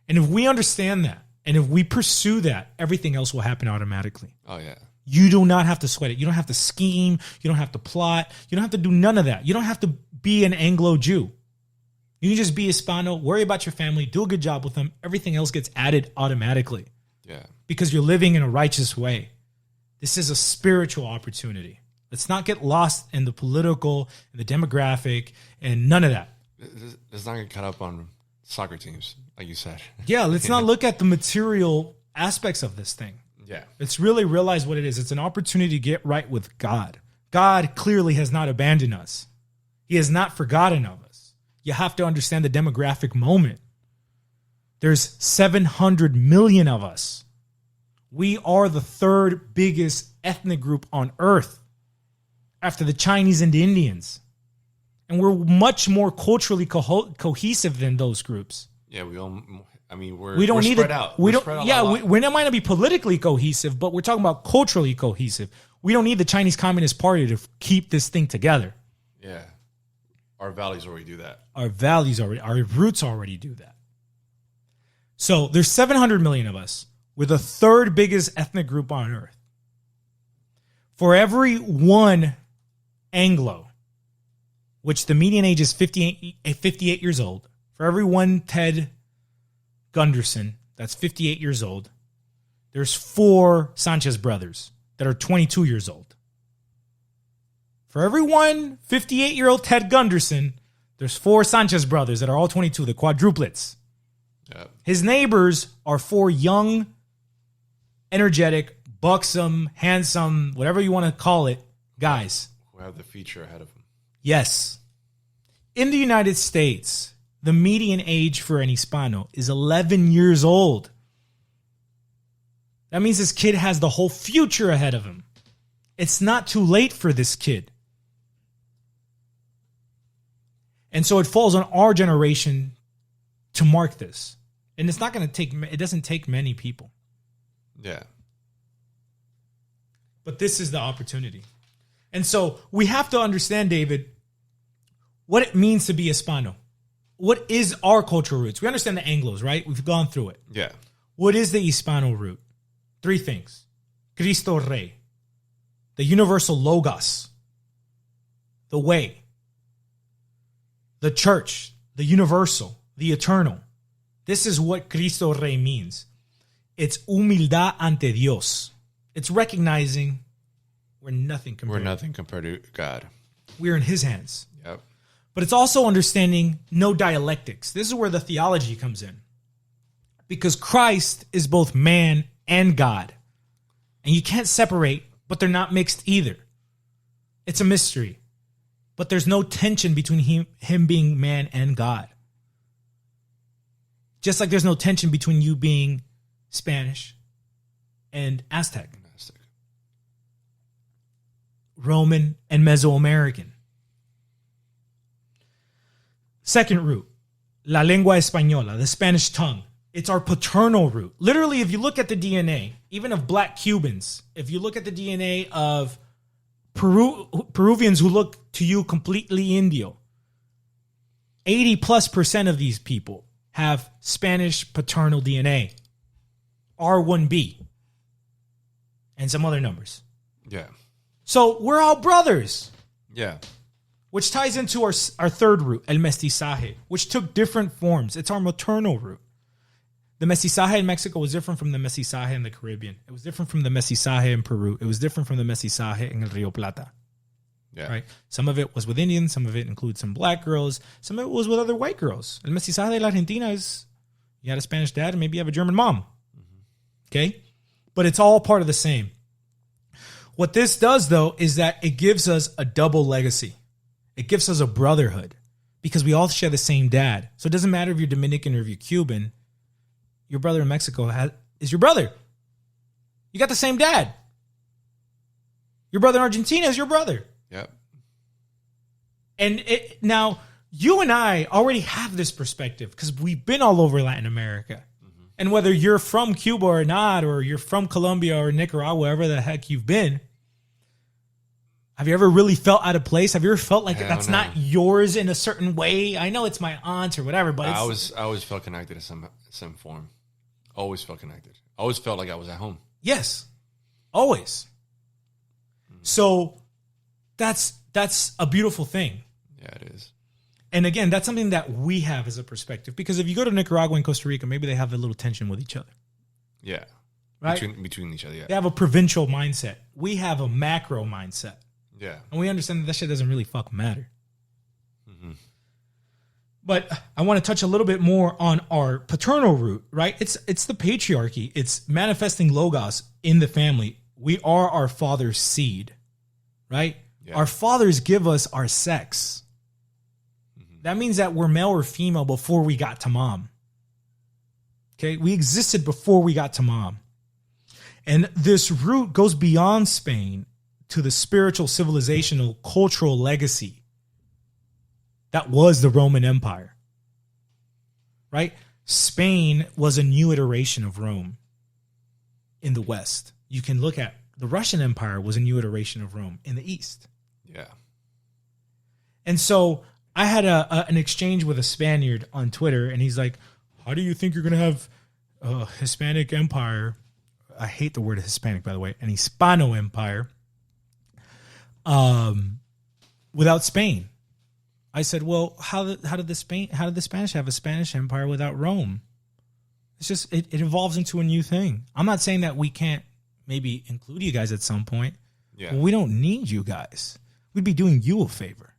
And if we understand that, and if we pursue that, everything else will happen automatically. Oh, yeah. You do not have to sweat it. You don't have to scheme. You don't have to plot. You don't have to do none of that. You don't have to be an Anglo Jew. You can just be Hispano, worry about your family, do a good job with them. Everything else gets added automatically. Yeah. Because you're living in a righteous way. This is a spiritual opportunity. Let's not get lost in the political and the demographic and none of that. Let's not get caught up on soccer teams, like you said. Yeah, let's not look at the material aspects of this thing. Yeah. Let's really realize what it is. It's an opportunity to get right with God. God clearly has not abandoned us. He has not forgotten of us. You have to understand the demographic moment. There's 700 million of us. We are the third biggest ethnic group on earth after the Chinese and the Indians. And we're much more culturally cohesive than those groups. Yeah, we don't we're need spread it. out. We We're don't. spread out Yeah, a lot. we might not be politically cohesive, but we're talking about culturally cohesive. We don't need the Chinese Communist Party to keep this thing together. Yeah, our values already do that. Our roots already do that. So there's 700 million of us. We're the third biggest ethnic group on earth. For every one Anglo, which the median age is 58 years old, for every one Ted Gunderson, that's 58 years old, there's 4 Sanchez brothers that are 22 years old. For every one 58-year-old Ted Gunderson, there's 4 Sanchez brothers that are all 22, the quadruplets. Yep. His neighbors are 4 young, energetic, buxom, handsome, whatever you want to call it, guys. Who have the future ahead of them. Yes. In the United States, the median age for an Hispano is 11 years old. That means this kid has the whole future ahead of him. It's not too late for this kid. And so it falls on our generation to mark this. And it's not going to take, it doesn't take many people. Yeah. But this is the opportunity. And so we have to understand, David, what it means to be Hispano. What is our cultural roots? We understand the Anglos, right? We've gone through it. Yeah. What is the Hispano root? 3 things. Cristo Rey. The universal Logos. The way. The church. The universal. The eternal. This is what Cristo Rey means. It's humildad ante Dios. It's recognizing we're nothing compared to God. We're in his hands. Yep. But it's also understanding no dialectics. This is where the theology comes in. Because Christ is both man and God. And you can't separate, but they're not mixed either. It's a mystery. But there's no tension between him being man and God. Just like there's no tension between you being Spanish and Aztec. Roman and Mesoamerican. Second root, la lengua española, the Spanish tongue. It's our paternal root. Literally, if you look at the DNA, even of black Cubans, if you look at the DNA of Peruvians who look to you completely Indio, 80+% of these people have Spanish paternal DNA, R1b, and some other numbers. Yeah. So we're all brothers. Yeah. Which ties into our third root, el mestizaje, which took different forms. It's our maternal root. The mestizaje in Mexico was different from the mestizaje in the Caribbean. It was different from the mestizaje in Peru. It was different from the mestizaje in El Rio Plata. Yeah. Right? Some of it was with Indians. Some of it includes some black girls. Some of it was with other white girls. El mestizaje de la Argentina is you had a Spanish dad and maybe you have a German mom. Okay? But it's all part of the same. What this does, though, is that it gives us a double legacy. It gives us a brotherhood because we all share the same dad. So it doesn't matter if you're Dominican or if you're Cuban. Your brother in Mexico is your brother. You got the same dad. Your brother in Argentina is your brother. Yep. And now, you and I already have this perspective because we've been all over Latin America. Mm-hmm. And whether you're from Cuba or not, or you're from Colombia or Nicaragua, wherever the heck you've been, have you ever really felt out of place? Have you ever felt like that's not yours in a certain way? I know it's my aunt or whatever, but I always felt connected in some form. Always felt connected. Always felt like I was at home. Yes. Always. So that's a beautiful thing. Yeah, it is. And again, that's something that we have as a perspective. Because if you go to Nicaragua and Costa Rica, maybe they have a little tension with each other. Yeah. Right? Between each other, yeah. They have a provincial mindset. We have a macro mindset. Yeah. And we understand that shit doesn't really fucking matter. Mm-hmm. But I want to touch a little bit more on our paternal root, right? It's the patriarchy. It's manifesting logos in the family. We are our father's seed, right? Yeah. Our fathers give us our sex. Mm-hmm. That means that we're male or female before we got to mom. Okay? We existed before we got to mom. And this root goes beyond Spain to the spiritual, civilizational, cultural legacy that was the Roman Empire, right? Spain was a new iteration of Rome in the West. You can look at the Russian Empire was a new iteration of Rome in the East. Yeah. And so I had an exchange with a Spaniard on Twitter, and he's like, how do you think you're going to have a Hispanic empire? I hate the word Hispanic, by the way, an Hispano empire without Spain. I said, well, how did the Spanish have a Spanish empire without Rome? It's just it evolves into a new thing. I'm not saying that we can't maybe include you guys at some point. Yeah. Well, we don't need you guys. We'd be doing you a favor.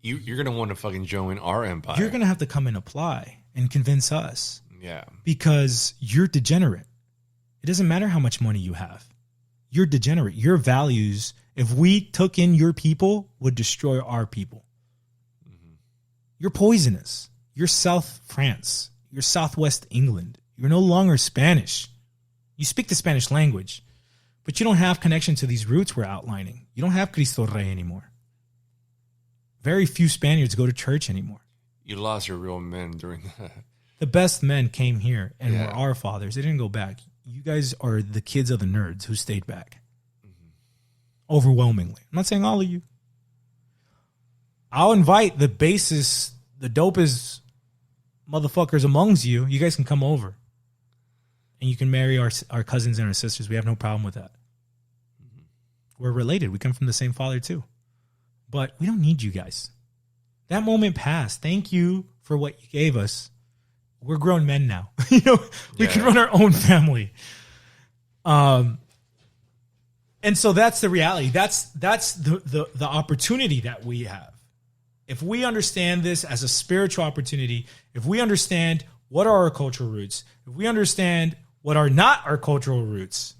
You're gonna want to fucking join our empire. You're gonna have to come and apply and convince us. Yeah. Because you're degenerate. It doesn't matter how much money you have. You're degenerate. Your values, if we took in your people, would destroy our people. You're poisonous. You're South France. You're Southwest England. You're no longer Spanish. You speak the Spanish language, but you don't have connection to these roots we're outlining. You don't have Cristo Rey anymore. Very few Spaniards go to church anymore. You lost your real men during that. The best men came here and were our fathers. They didn't go back. You guys are the kids of the nerds who stayed back. Mm-hmm. Overwhelmingly. I'm not saying all of you. I'll invite the bassist, the dopest motherfuckers amongst you. You guys can come over. And you can marry our cousins and our sisters. We have no problem with that. Mm-hmm. We're related. We come from the same father too. But we don't need you guys. That moment passed. Thank you for what you gave us. We're grown men now. We can run our own family. And so that's the reality. That's the opportunity that we have. If we understand this as a spiritual opportunity, if we understand what are our cultural roots, if we understand what are not our cultural roots,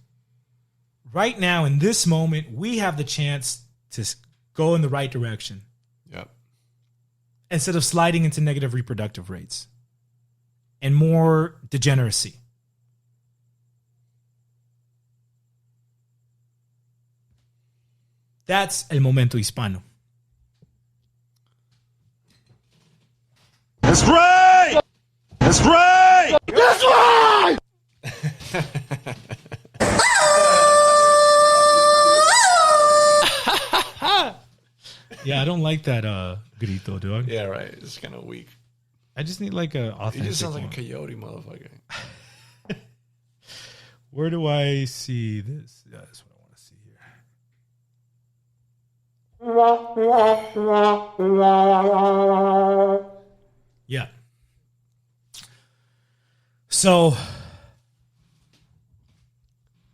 right now in this moment, we have the chance to go in the right direction. Yep. Instead of sliding into negative reproductive rates and more degeneracy. That's el Momento Hispano. That's right! That's right! This way! Yeah, I don't like that grito, dog. Yeah, right. It's kind of weak. I just need like a authentic. He just sounds like one. a coyote, motherfucker. Where do I see this? Yeah, that's what I want to see here. Yeah. So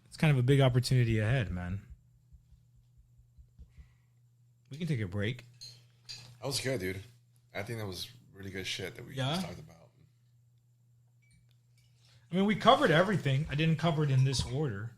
it's kind of a big opportunity ahead, man. We can take a break. That was good, dude. I think that was really good shit that we just talked about. I mean, we covered everything. I didn't cover it in this order.